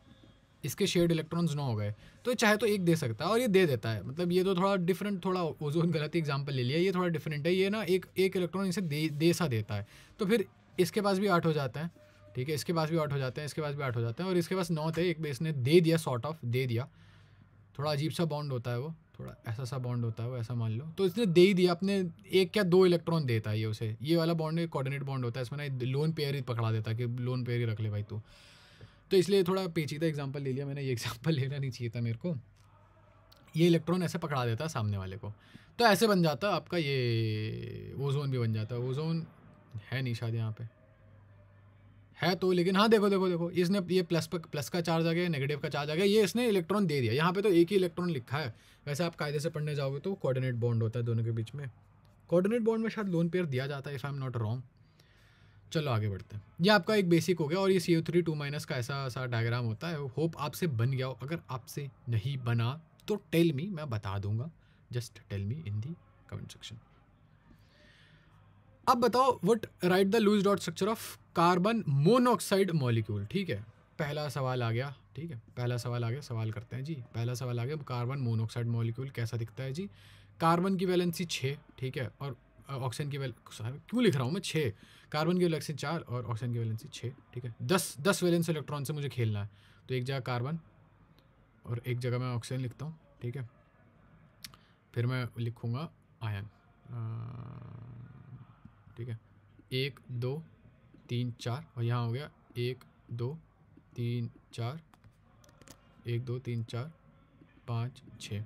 इसके शेयर्ड इलेक्ट्रॉन्स 9 हो गए. तो चाहे तो एक दे सकता है और ये दे देता है. मतलब ये तो थोड़ा डिफरेंट, थोड़ा ओजोन गलत एग्जांपल ले लिया, ये थोड़ा डिफरेंट है. ये ना एक इलेक्ट्रॉन इसे दे सा देता है. तो फिर इसके पास भी 8 हो जाता है. ठीक है, इसके पास भी 8 हो जाते हैं, इसके पास भी 8 हो जाते हैं, और इसके पास 9 थे. एक बेस ने दे दिया, सॉर्ट ऑफ दे दिया. थोड़ा अजीब सा बॉन्ड होता है वो, थोड़ा ऐसा सा बॉन्ड होता है वो, ऐसा मान लो. तो इसने दे ही दिया अपने 1 या 2 इलेक्ट्रॉन देता है ये उसे. ये वाला बॉन्ड एक कोऑर्डिनेट बॉन्ड होता है, इसमें ना लोन पेयर ही पकड़ा देता है कि लोन पेयर ही रख ले भाई तू. तो इसलिए थोड़ा पेचीदा एग्जांपल ले लिया मैंने. ये एग्जांपल लेना नहीं चाहिए था मेरे को. ये इलेक्ट्रॉन ऐसे पकड़ा देता है सामने वाले को, तो ऐसे बन जाता है आपका ये ओजोन भी बन जाता है. ओजोन है नहीं शायद यहाँ पे है तो, लेकिन हाँ देखो इसने ये प्लस का चार्ज आ गया, नेगेटिव का चार्ज आ गया, ये इसने इलेक्ट्रॉन दे दिया. यहाँ पे तो एक ही इलेक्ट्रॉन लिखा है. वैसे आप कायदे से पढ़ने जाओगे तो कोऑर्डिनेट बॉन्ड होता है दोनों के बीच में. कोऑर्डिनेट बॉन्ड में शायद लोन पेयर दिया जाता है, if I am not wrong. चलो आगे बढ़ते हैं. ये आपका एक बेसिक हो गया, और ये CO3 2- का ऐसा सा डायग्राम होता है. होप आपसे बन गया हो. अगर आपसे नहीं बना तो टेल मी, मैं बता दूंगा. Just tell me in the comment section. अब बताओ, what write the Lewis dot structure of carbon monoxide molecule. ठीक है, पहला सवाल आ गया. ठीक है, पहला सवाल आ गया, सवाल करते हैं जी. पहला सवाल आ गया, कार्बन मोनोऑक्साइड मॉलिक्यूल कैसा दिखता है जी? कार्बन की वैलेंसी 6. ठीक है, और ऑक्सीजन की क्यों लिख रहा हूँ मैं 6? कार्बन की वैलेंसी 4 और ऑक्सीजन की वैलेंसी 6. ठीक है, 10 वैलेंस इलेक्ट्रॉन से मुझे खेलना है. तो एक जगह कार्बन और एक जगह मैं ऑक्सीजन लिखता हूँ. ठीक है, फिर मैं लिखूँगा आयन. ठीक है, 1 2 3 4, और यहाँ हो गया 1 2 3 4, 1 2 3 4 5 6.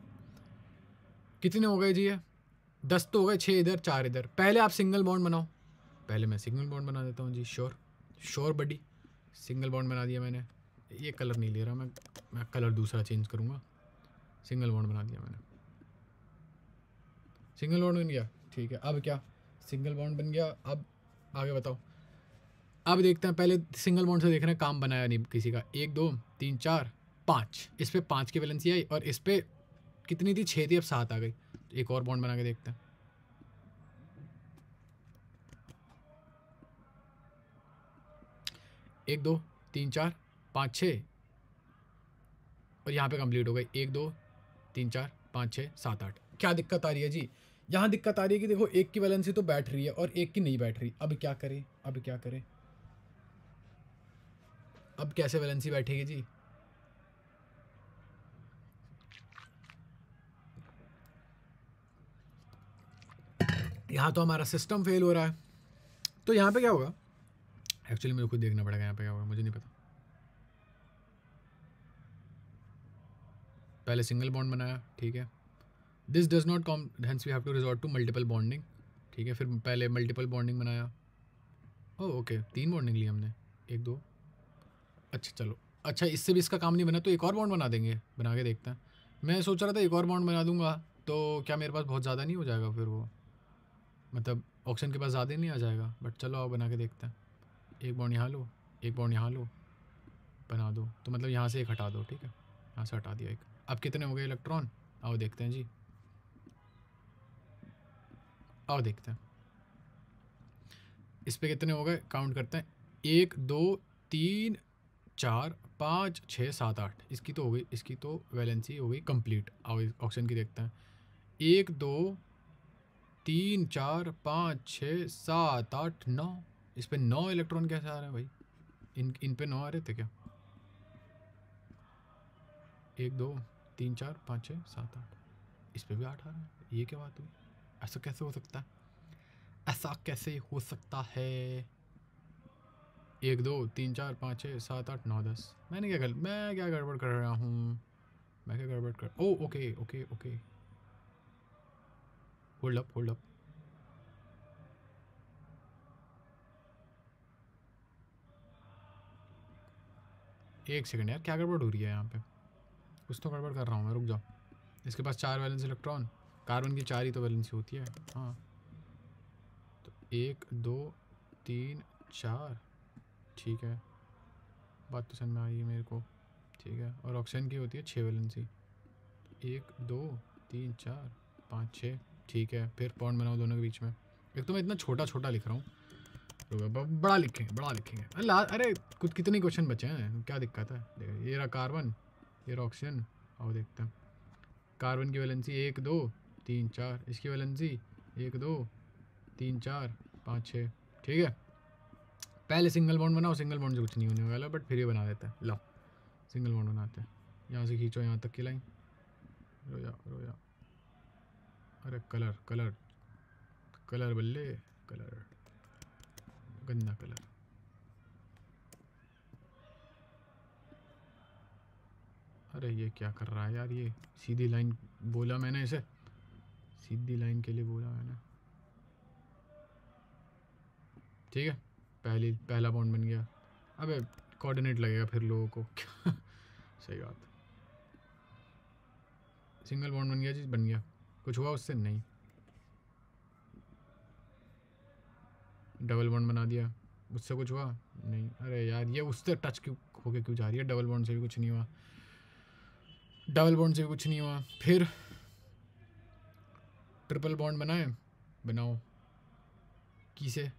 कितने हो गए जी? ये 10 तो हो गए. 6 इधर 4 इधर. पहले आप सिंगल बॉन्ड बनाओ. पहले मैं सिंगल बॉन्ड बना देता हूँ जी. श्योर बडी. सिंगल बॉन्ड बना दिया मैंने. ये कलर नहीं ले रहा मैं कलर दूसरा चेंज करूँगा. सिंगल बॉन्ड बना दिया मैंने. सिंगल बॉन्ड बन गया. ठीक है, अब क्या? सिंगल बॉन्ड बन गया. अब आगे बताओ. अब देखते हैं, पहले सिंगल बॉन्ड से देख रहे हैं काम बनाया नहीं किसी का. 1 2 3 4 5. इस पर 5 की वैलेंसी आई, और इस पर कितनी थी? 6 थी, अब 7 आ गई. एक और बॉन्ड बना के देखते हैं. 1 2 3 4 5 6, और यहाँ पे कंप्लीट हो गई. 1 2 3 4 5 6 7 8. क्या दिक्कत आ रही है जी? यहाँ दिक्कत आ रही है कि देखो एक की वैलेंसी तो बैठ रही है और एक की नहीं बैठ रही. अब क्या करें? अब कैसे वैलेंसी बैठेगी जी? यहाँ तो हमारा सिस्टम फेल हो रहा है. तो यहाँ पे क्या होगा? एक्चुअली मुझे खुद देखना पड़ेगा यहाँ पे क्या होगा, मुझे नहीं पता. पहले सिंगल बॉन्ड बनाया. ठीक है, this does not come, hence we have to resort to multiple bonding. ठीक है, फिर पहले मल्टीपल बॉन्डिंग बनाया। ओह ओके, 3 बॉन्डिंग ली हमने, 1 2। अच्छा चलो, अच्छा इससे भी इसका काम नहीं बना तो एक और बॉन्ड बना देंगे, बना के देखते हैं। मैं सोच रहा था एक और बॉन्ड बना दूंगा तो क्या मेरे पास बहुत ज़्यादा नहीं हो जाएगा फिर वो, मतलब ऑक्सीजन के पास ज़्यादा नहीं आ जाएगा। बट चलो आओ बना के देखते हैं। एक बॉन्ड यहाँ लो, एक बॉन्ड यहाँ लो, बना दो। तो मतलब यहाँ से एक हटा दो, ठीक है, यहाँ से हटा दिया एक। अब कितने हो गए इलेक्ट्रॉन, आओ देखते हैं जी, आओ देखते हैं इस पे कितने हो गए, काउंट करते हैं। 1 2 3 4 5 6 7 8। इसकी तो हो गई, इसकी तो वैलेंसी हो गई कंप्लीट। आओ ऑक्सीजन की देखते हैं। 1 2 3 4 5 6 7 8 9। इस पे 9 इलेक्ट्रॉन कैसे आ रहे हैं भाई, इन पे 9 आ रहे थे क्या? 1 2 3 4 5 6 7 8, इस पे भी 8 आ रहे हैं। ये क्या बात हुई, ऐसा कैसे हो सकता है, ऐसा कैसे हो सकता है? 1 2 3 4 5 6 7 8 9 10। मैं क्या गड़बड़ कर रहा हूँ, मैं क्या गड़बड़ कर, oh okay okay okay, hold up. एक सेकंड यार, क्या गड़बड़ हो रही है यहाँ पे, कुछ तो गड़बड़ कर रहा हूँ मैं, रुक जाओ। इसके पास 4 वैलेंस इलेक्ट्रॉन, कार्बन की 4 ही तो वैलेंसी होती है। हाँ तो 1 2 3 4, ठीक है, बात तो समझ में आई है मेरे को, ठीक है। और ऑक्सीजन की होती है 6 वैलेंसी, 1 2 3 4 5 6, ठीक है। फिर बॉन्ड बनाओ दोनों के बीच में। एक तो मैं इतना छोटा छोटा लिख रहा हूँ, बड़ा लिखेंगे। अरे कुछ कितने क्वेश्चन बचे हैं, क्या दिक्कत है। देखो ये रहा कार्बन, ये रहा ऑक्सीजन। आओ देखते हैं। कार्बन की वैलेंसी 1 2 3 4, इसकी वैलेंसी 1 2 3 4 5 6, ठीक है। पहले सिंगल बॉन्ड बनाओ, सिंगल बॉन्ड से कुछ नहीं होने वाला, बट फिर ये बना देता है। लो सिंगल बॉन्ड बनाते हैं, यहाँ से खींचो यहाँ तक की लाइन, रोया। अरे कलर बल्ले, कलर गंदा कलर। अरे ये क्या कर रहा है यार, ये सीधी लाइन बोला मैंने इसे, सीधी लाइन के लिए बोला मैंने, ठीक है। पहला बॉन्ड बन गया। अबे कोऑर्डिनेट लगेगा फिर लोगों को सही बात। सिंगल बॉन्ड बन गया जी, बन गया। कुछ हुआ उससे? नहीं। डबल बॉन्ड बना दिया, उससे कुछ हुआ? नहीं। अरे यार ये उससे टच क्यों होके क्यों जा रही है, डबल बॉन्ड से भी कुछ नहीं हुआ, फिर ट्रिपल बॉन्ड बनाओ किसे,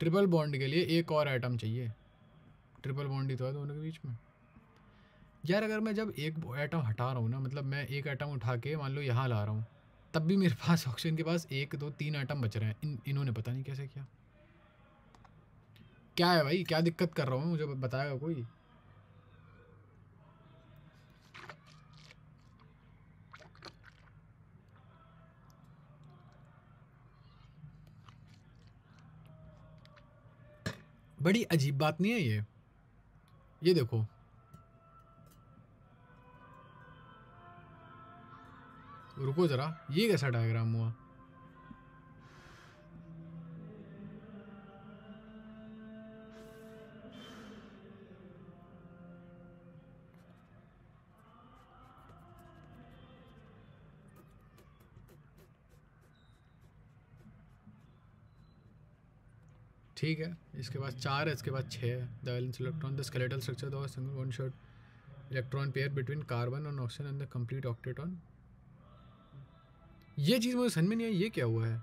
ट्रिपल बॉन्ड के लिए एक और एटम चाहिए, ट्रिपल बॉन्ड ही तो है दोनों के बीच में। यार अगर मैं जब एक एटम हटा रहा हूँ ना, मतलब मैं एक एटम उठा के मान लो यहाँ ला रहा हूँ, तब भी मेरे पास ऑक्सीजन के पास 1 2 3 एटम बच रहे हैं। इन्होंने पता नहीं कैसे किया। क्या है भाई, क्या दिक्कत कर रहा हूँ, मुझे बताएगा कोई? बड़ी अजीब बात नहीं है ये देखो, रुको ज़रा, ये कैसा डायग्राम हुआ? ठीक है, इसके पास 4 है, इसके पास 6 है। The valence electron, the skeletal structure the single one shot electron pair between carbon और ऑक्सीजन एंड द कंप्लीट ऑक्टेटॉन। ये चीज़ मुझे समझ में नहीं आई, ये क्या हुआ है?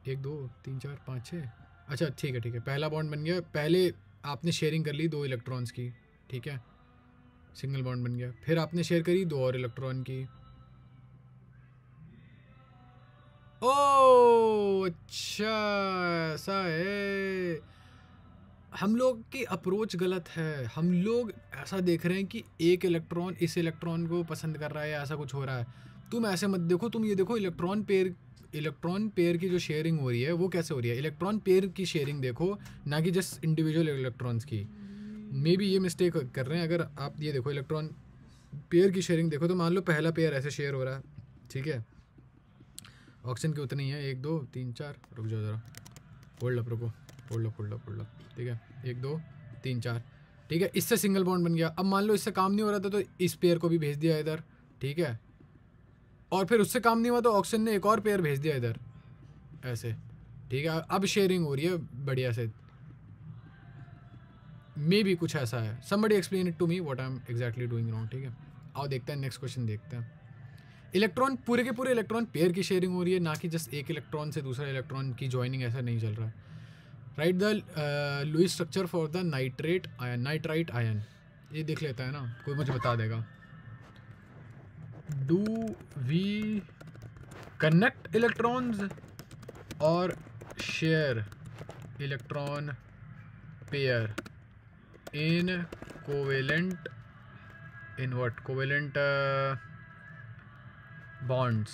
1 2 3 4 5 6, अच्छा ठीक है। पहला बॉन्ड बन गया, पहले आपने शेयरिंग कर ली 2 इलेक्ट्रॉन्स की, ठीक है, सिंगल बॉन्ड बन गया। फिर आपने शेयर करी 2 और इलेक्ट्रॉन की। ओह अच्छा ऐसा है, हम लोग की अप्रोच गलत है। हम लोग ऐसा देख रहे हैं कि एक इलेक्ट्रॉन इस इलेक्ट्रॉन को पसंद कर रहा है या ऐसा कुछ हो रहा है। तुम ऐसे मत देखो, तुम ये देखो इलेक्ट्रॉन पेयर की जो शेयरिंग हो रही है वो कैसे हो रही है, इलेक्ट्रॉन पेयर की शेयरिंग देखो, ना कि जस्ट इंडिविजुअल इलेक्ट्रॉन्स की। मे बी ये मिस्टेक कर रहे हैं। अगर आप ये देखो इलेक्ट्रॉन पेयर की शेयरिंग देखो तो मान लो पहला पेयर ऐसे शेयर हो रहा है, ठीक है, ऑक्सीजन की उतनी है 1 2 3 4, रुक जाओ ज़रा, होल्ड अप, रुको, होल्ड अप, ठीक है, 1 2 3 4, ठीक है, इससे सिंगल बॉन्ड बन गया। अब मान लो इससे काम नहीं हो रहा था तो इस पेयर को भी भेज दिया इधर, ठीक है, और फिर उससे काम नहीं हुआ तो ऑक्सीजन ने एक और पेयर भेज दिया इधर ऐसे, ठीक है, अब शेयरिंग हो रही है बढ़िया से। मे भी कुछ ऐसा है, somebody explain it to me what I'm exactly doing wrong, ठीक है। आओ देखते हैं नेक्स्ट क्वेश्चन देखते हैं। इलेक्ट्रॉन, पूरे के पूरे इलेक्ट्रॉन पेयर की शेयरिंग हो रही है, ना कि जस्ट एक इलेक्ट्रॉन से दूसरा इलेक्ट्रॉन की ज्वाइनिंग, ऐसा नहीं चल रहा है। Write the Lewis structure for the nitrite ion, ये देख लेता है ना, कोई मुझे बता देगा। डू वी कनेक्ट इलेक्ट्रॉन्स और share electron pair in covalent bonds?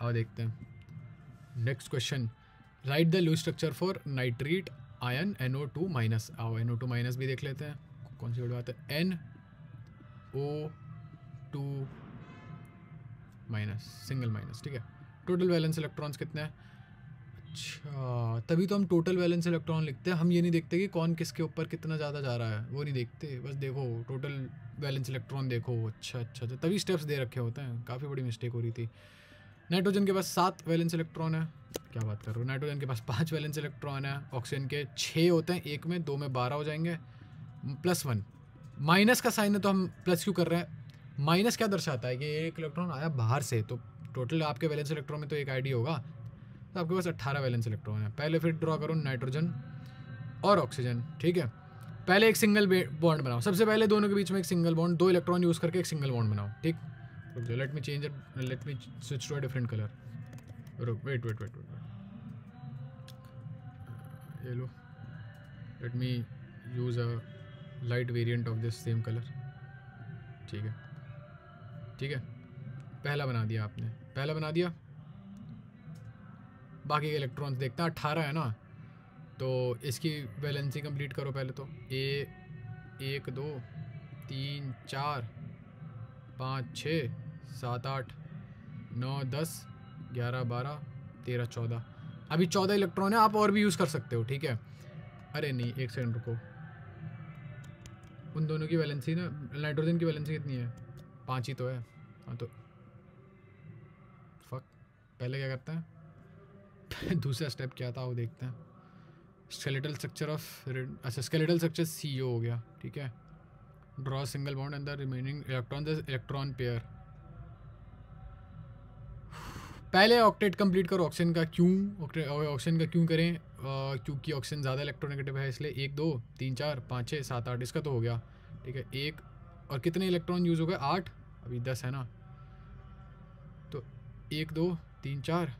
आओ देखते हैं next question. Write the Lewis structure for nitrate ion NO2 minus. आओ NO2 माइनस भी देख लेते हैं, कौन सी बड़ी बात है, NO2 माइनस, सिंगल माइनस, ठीक है। टोटल वैलेंस इलेक्ट्रॉन्स कितने हैं? अच्छा, तभी तो हम टोटल वैलेंस इलेक्ट्रॉन लिखते हैं, हम ये नहीं देखते कि कौन किसके ऊपर कितना ज़्यादा जा रहा है, वो नहीं देखते, बस देखो टोटल वैलेंस इलेक्ट्रॉन देखो। अच्छा, तभी स्टेप्स दे रखे होते हैं, काफ़ी बड़ी मिस्टेक हो रही थी। नाइट्रोजन के पास 7 वैलेंस इलेक्ट्रॉन है, क्या बात कर रहे हो, नाइट्रोजन के पास 5 वैलेंस इलेक्ट्रॉन है, ऑक्सीजन के 6 होते हैं, एक में 2 में 12 हो जाएंगे, +1। माइनस का साइन है तो हम प्लस क्यों कर रहे हैं? माइनस क्या दर्शाता है कि एक इलेक्ट्रॉन आया बाहर से, तो टोटल आपके वैलेंस इलेक्ट्रॉन में तो एक आईडी होगा, तो आपके पास 18 वैलेंस इलेक्ट्रॉन है। पहले फिर ड्रॉ करो नाइट्रोजन और ऑक्सीजन, ठीक है। पहले एक सिंगल बॉन्ड बनाओ, सबसे पहले दोनों के बीच में एक सिंगल बॉन्ड, 2 इलेक्ट्रॉन यूज़ करके एक सिंगल बॉन्ड बनाओ, ठीक। Let me change it, let me switch to a different colour, wait, ये लो, let me use a light variant of this same colour, ठीक है। पहला बना दिया आपने, पहला बना दिया। बाकी के इलेक्ट्रॉन्स देखते हैं, 18 है ना, तो इसकी वैलेंसी कंप्लीट करो पहले तो। 1 2 3 4 5 6 7 8 9 10 11 12 13 14, अभी 14 इलेक्ट्रॉन है, आप और भी यूज़ कर सकते हो, ठीक है। अरे नहीं, एक सेकंड रुको, उन दोनों की वैलेंसी ना, नाइट्रोजन की वैलेंसी कितनी है? 5 ही तो है, हाँ तो फक, पहले क्या करते हैं दूसरा स्टेप क्या था वो देखते हैं। स्केलेटल स्ट्रक्चर ऑफ, अच्छा स्केलेटल स्ट्रक्चर CO हो गया, ठीक है। Draw single bond and the remaining electron, electron pair. पहले ऑक्टेट कंप्लीट करो ऑक्सीजन का। क्यों ऑक्सीजन का क्यों करें? क्योंकि ऑक्सीजन ज़्यादा इलेक्ट्रोनेगेटिव है, इसलिए 1 2 3 4 5 6 7 8, इसका तो हो गया, ठीक है। एक और कितने इलेक्ट्रॉन यूज़ हो गए? 8, अभी 10 है ना, तो 1 2 3 4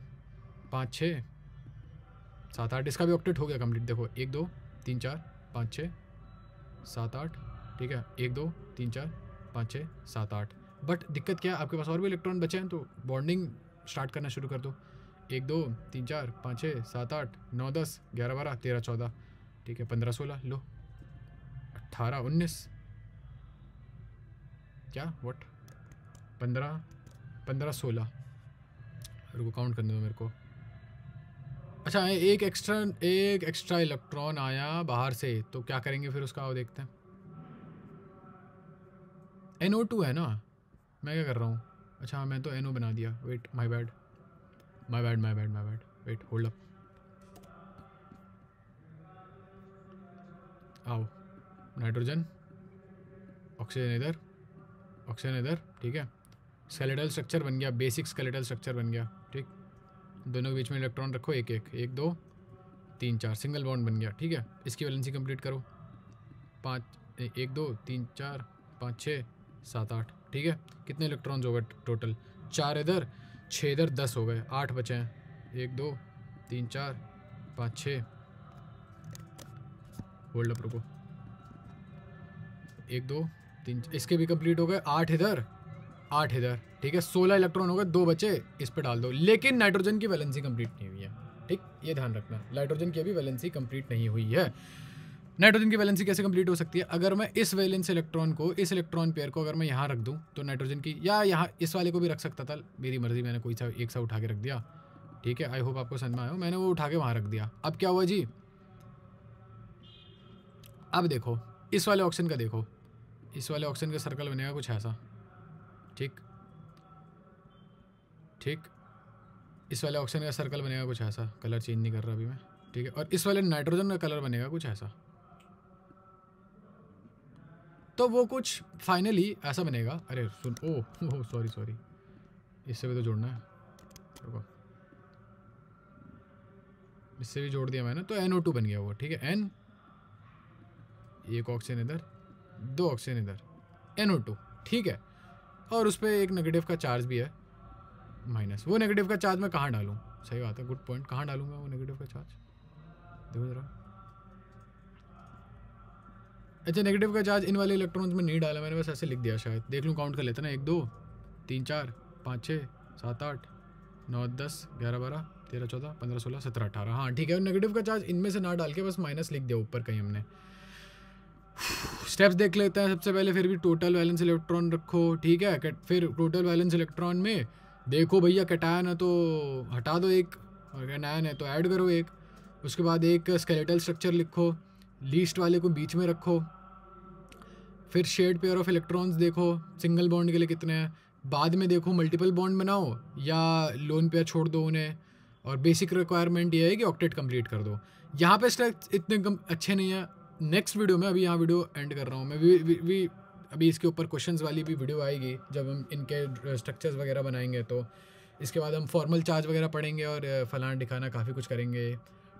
5 6 7 8, इसका भी ऑक्टेट हो गया कंप्लीट। देखो 1 2 3 4 5 6 7 8, ठीक है, 1 2 3 4 5 6 7 8। बट दिक्कत क्या है, आपके पास और भी इलेक्ट्रॉन बचे हैं, तो बॉन्डिंग स्टार्ट करना शुरू कर दो। 1 2 3 4 5 6 7 8 9 10 11 12 13 14, ठीक है, 15 16, लो 18 19, क्या व्हाट 15 16, रुको काउंट करने दो मेरे को। अच्छा, एक एक्स्ट्रा इलेक्ट्रॉन आया बाहर से, तो क्या करेंगे फिर उसका, वो देखते हैं। NO2 है ना, मैं क्या कर रहा हूँ? अच्छा मैं तो NO बना दिया, wait, my bad, wait, hold up. आओ, नाइट्रोजन, ऑक्सीजन इधर, ठीक है। स्केलेटल स्ट्रक्चर बन गया, बेसिक स्केलेटल स्ट्रक्चर बन गया, ठीक। दोनों के बीच में इलेक्ट्रॉन रखो, 1 2 3 4, सिंगल बॉन्ड बन गया, ठीक है। इसकी वैलेंसी कंप्लीट करो, 1 2 3 4 5 6 7 8, ठीक है। कितने इलेक्ट्रॉन्स हो गए टोटल? 4 इधर, 6 इधर, 10 हो गए, 8 बचे हैं। 1 2 3 4 5 6, होल्ड अप, रुको, 1 2 3, इसके भी कंप्लीट हो गए, 8 इधर, 8 इधर, ठीक है। 16 इलेक्ट्रॉन हो गए, 2 बचे, इस पे डाल दो। लेकिन नाइट्रोजन की वैलेंसी कंप्लीट नहीं हुई है, ठीक, ये ध्यान रखना, नाइट्रोजन की अभी वैलेंसी कंप्लीट नहीं हुई है। नाइट्रोजन की वैलेंसी कैसे कंप्लीट हो सकती है? अगर मैं इस वैलेंस इलेक्ट्रॉन को, इस इलेक्ट्रॉन पेयर को अगर मैं यहाँ रख दूँ तो नाइट्रोजन की, या यहाँ इस वाले को भी रख सकता था, मेरी मर्जी, मैंने कोई सा एक सा उठा के रख दिया, ठीक है। आई होप आपको समझ में आया हो, मैंने वो उठा के वहाँ रख दिया। अब क्या हुआ जी, अब देखो इस वाले ऑक्सीजन का, देखो इस वाले ऑक्सीजन का सर्कल बनेगा कुछ ऐसा, ठीक ठीक, इस वाले ऑक्सीजन का सर्कल बनेगा कुछ ऐसा, कलर चेंज नहीं कर रहा अभी मैं, ठीक है। और इस वाले नाइट्रोजन का कलर बनेगा कुछ ऐसा, तो वो कुछ फाइनली ऐसा बनेगा। अरे सुन, ओह सॉरी सॉरी, इससे भी तो जोड़ना है, रुको, इससे भी जोड़ दिया मैंने, तो NO2 बन गया वो, ठीक है। N, एक ऑक्सीजन इधर, दो ऑक्सीजन इधर, NO2, ठीक है। और उस पर एक नेगेटिव का चार्ज भी है, माइनस। वो नेगेटिव का चार्ज मैं कहाँ डालूँ? सही बात है, गुड पॉइंट, कहाँ डालूंगा वो नेगेटिव का चार्ज? देखो जरा, अच्छा नेगेटिव का चार्ज इन वाले इलेक्ट्रॉन्स में नहीं डाला मैंने, बस ऐसे लिख दिया शायद, देख लूँ, काउंट कर लेते ना, 1 2 3 4 5 6 7 8 9 10 11 12 13 14 15 16 17 18, हाँ ठीक है। नेगेटिव का चार्ज इनमें से ना डाल के बस माइनस लिख दिया ऊपर कहीं हमने। स्टेप्स देख लेते हैं सबसे पहले, फिर भी टोटल वैलेंस इलेक्ट्रॉन रखो, ठीक है। फिर टोटल वैलेंस इलेक्ट्रॉन में देखो भैया, कैटायन है तो हटा दो एक, और एनायन है तो ऐड करो एक। उसके बाद एक स्केलेटल स्ट्रक्चर लिखो, लीस्ट वाले को बीच में रखो। फिर शेड पेयर ऑफ इलेक्ट्रॉन्स देखो, सिंगल बॉन्ड के लिए कितने हैं। बाद में देखो मल्टीपल बॉन्ड बनाओ या लोन पेयर छोड़ दो उन्हें। और बेसिक रिक्वायरमेंट ये है कि ऑक्टेट कंप्लीट कर दो। यहाँ पे स्टेप्स इतने अच्छे नहीं है। नेक्स्ट वीडियो में, अभी यहाँ वीडियो एंड कर रहा हूँ मैं, अभी इसके ऊपर क्वेश्चंस वाली भी वीडियो आएगी जब हम इनके स्ट्रक्चर्स वगैरह बनाएंगे। तो इसके बाद हम फॉर्मल चार्ज वगैरह पढ़ेंगे और फलाना दिखाना काफ़ी कुछ करेंगे,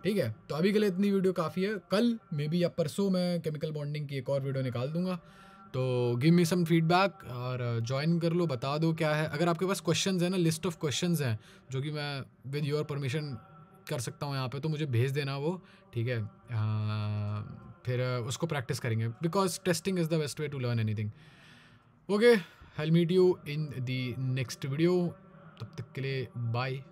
ठीक है। तो अभी के लिए इतनी वीडियो काफ़ी है। कल मे बी या परसों मैं केमिकल बॉन्डिंग की एक और वीडियो निकाल दूंगा। तो गिव मी सम फीडबैक और ज्वाइन कर लो, बता दो क्या है। अगर आपके पास क्वेश्चंस हैं ना, लिस्ट ऑफ क्वेश्चंस हैं जो कि मैं विद योर परमिशन कर सकता हूँ यहाँ पे, तो मुझे भेज देना वो, ठीक है। फिर उसको प्रैक्टिस करेंगे, because testing is the best way to learn anything. Okay, I will meet you in the next video, तब तक के लिए बाय।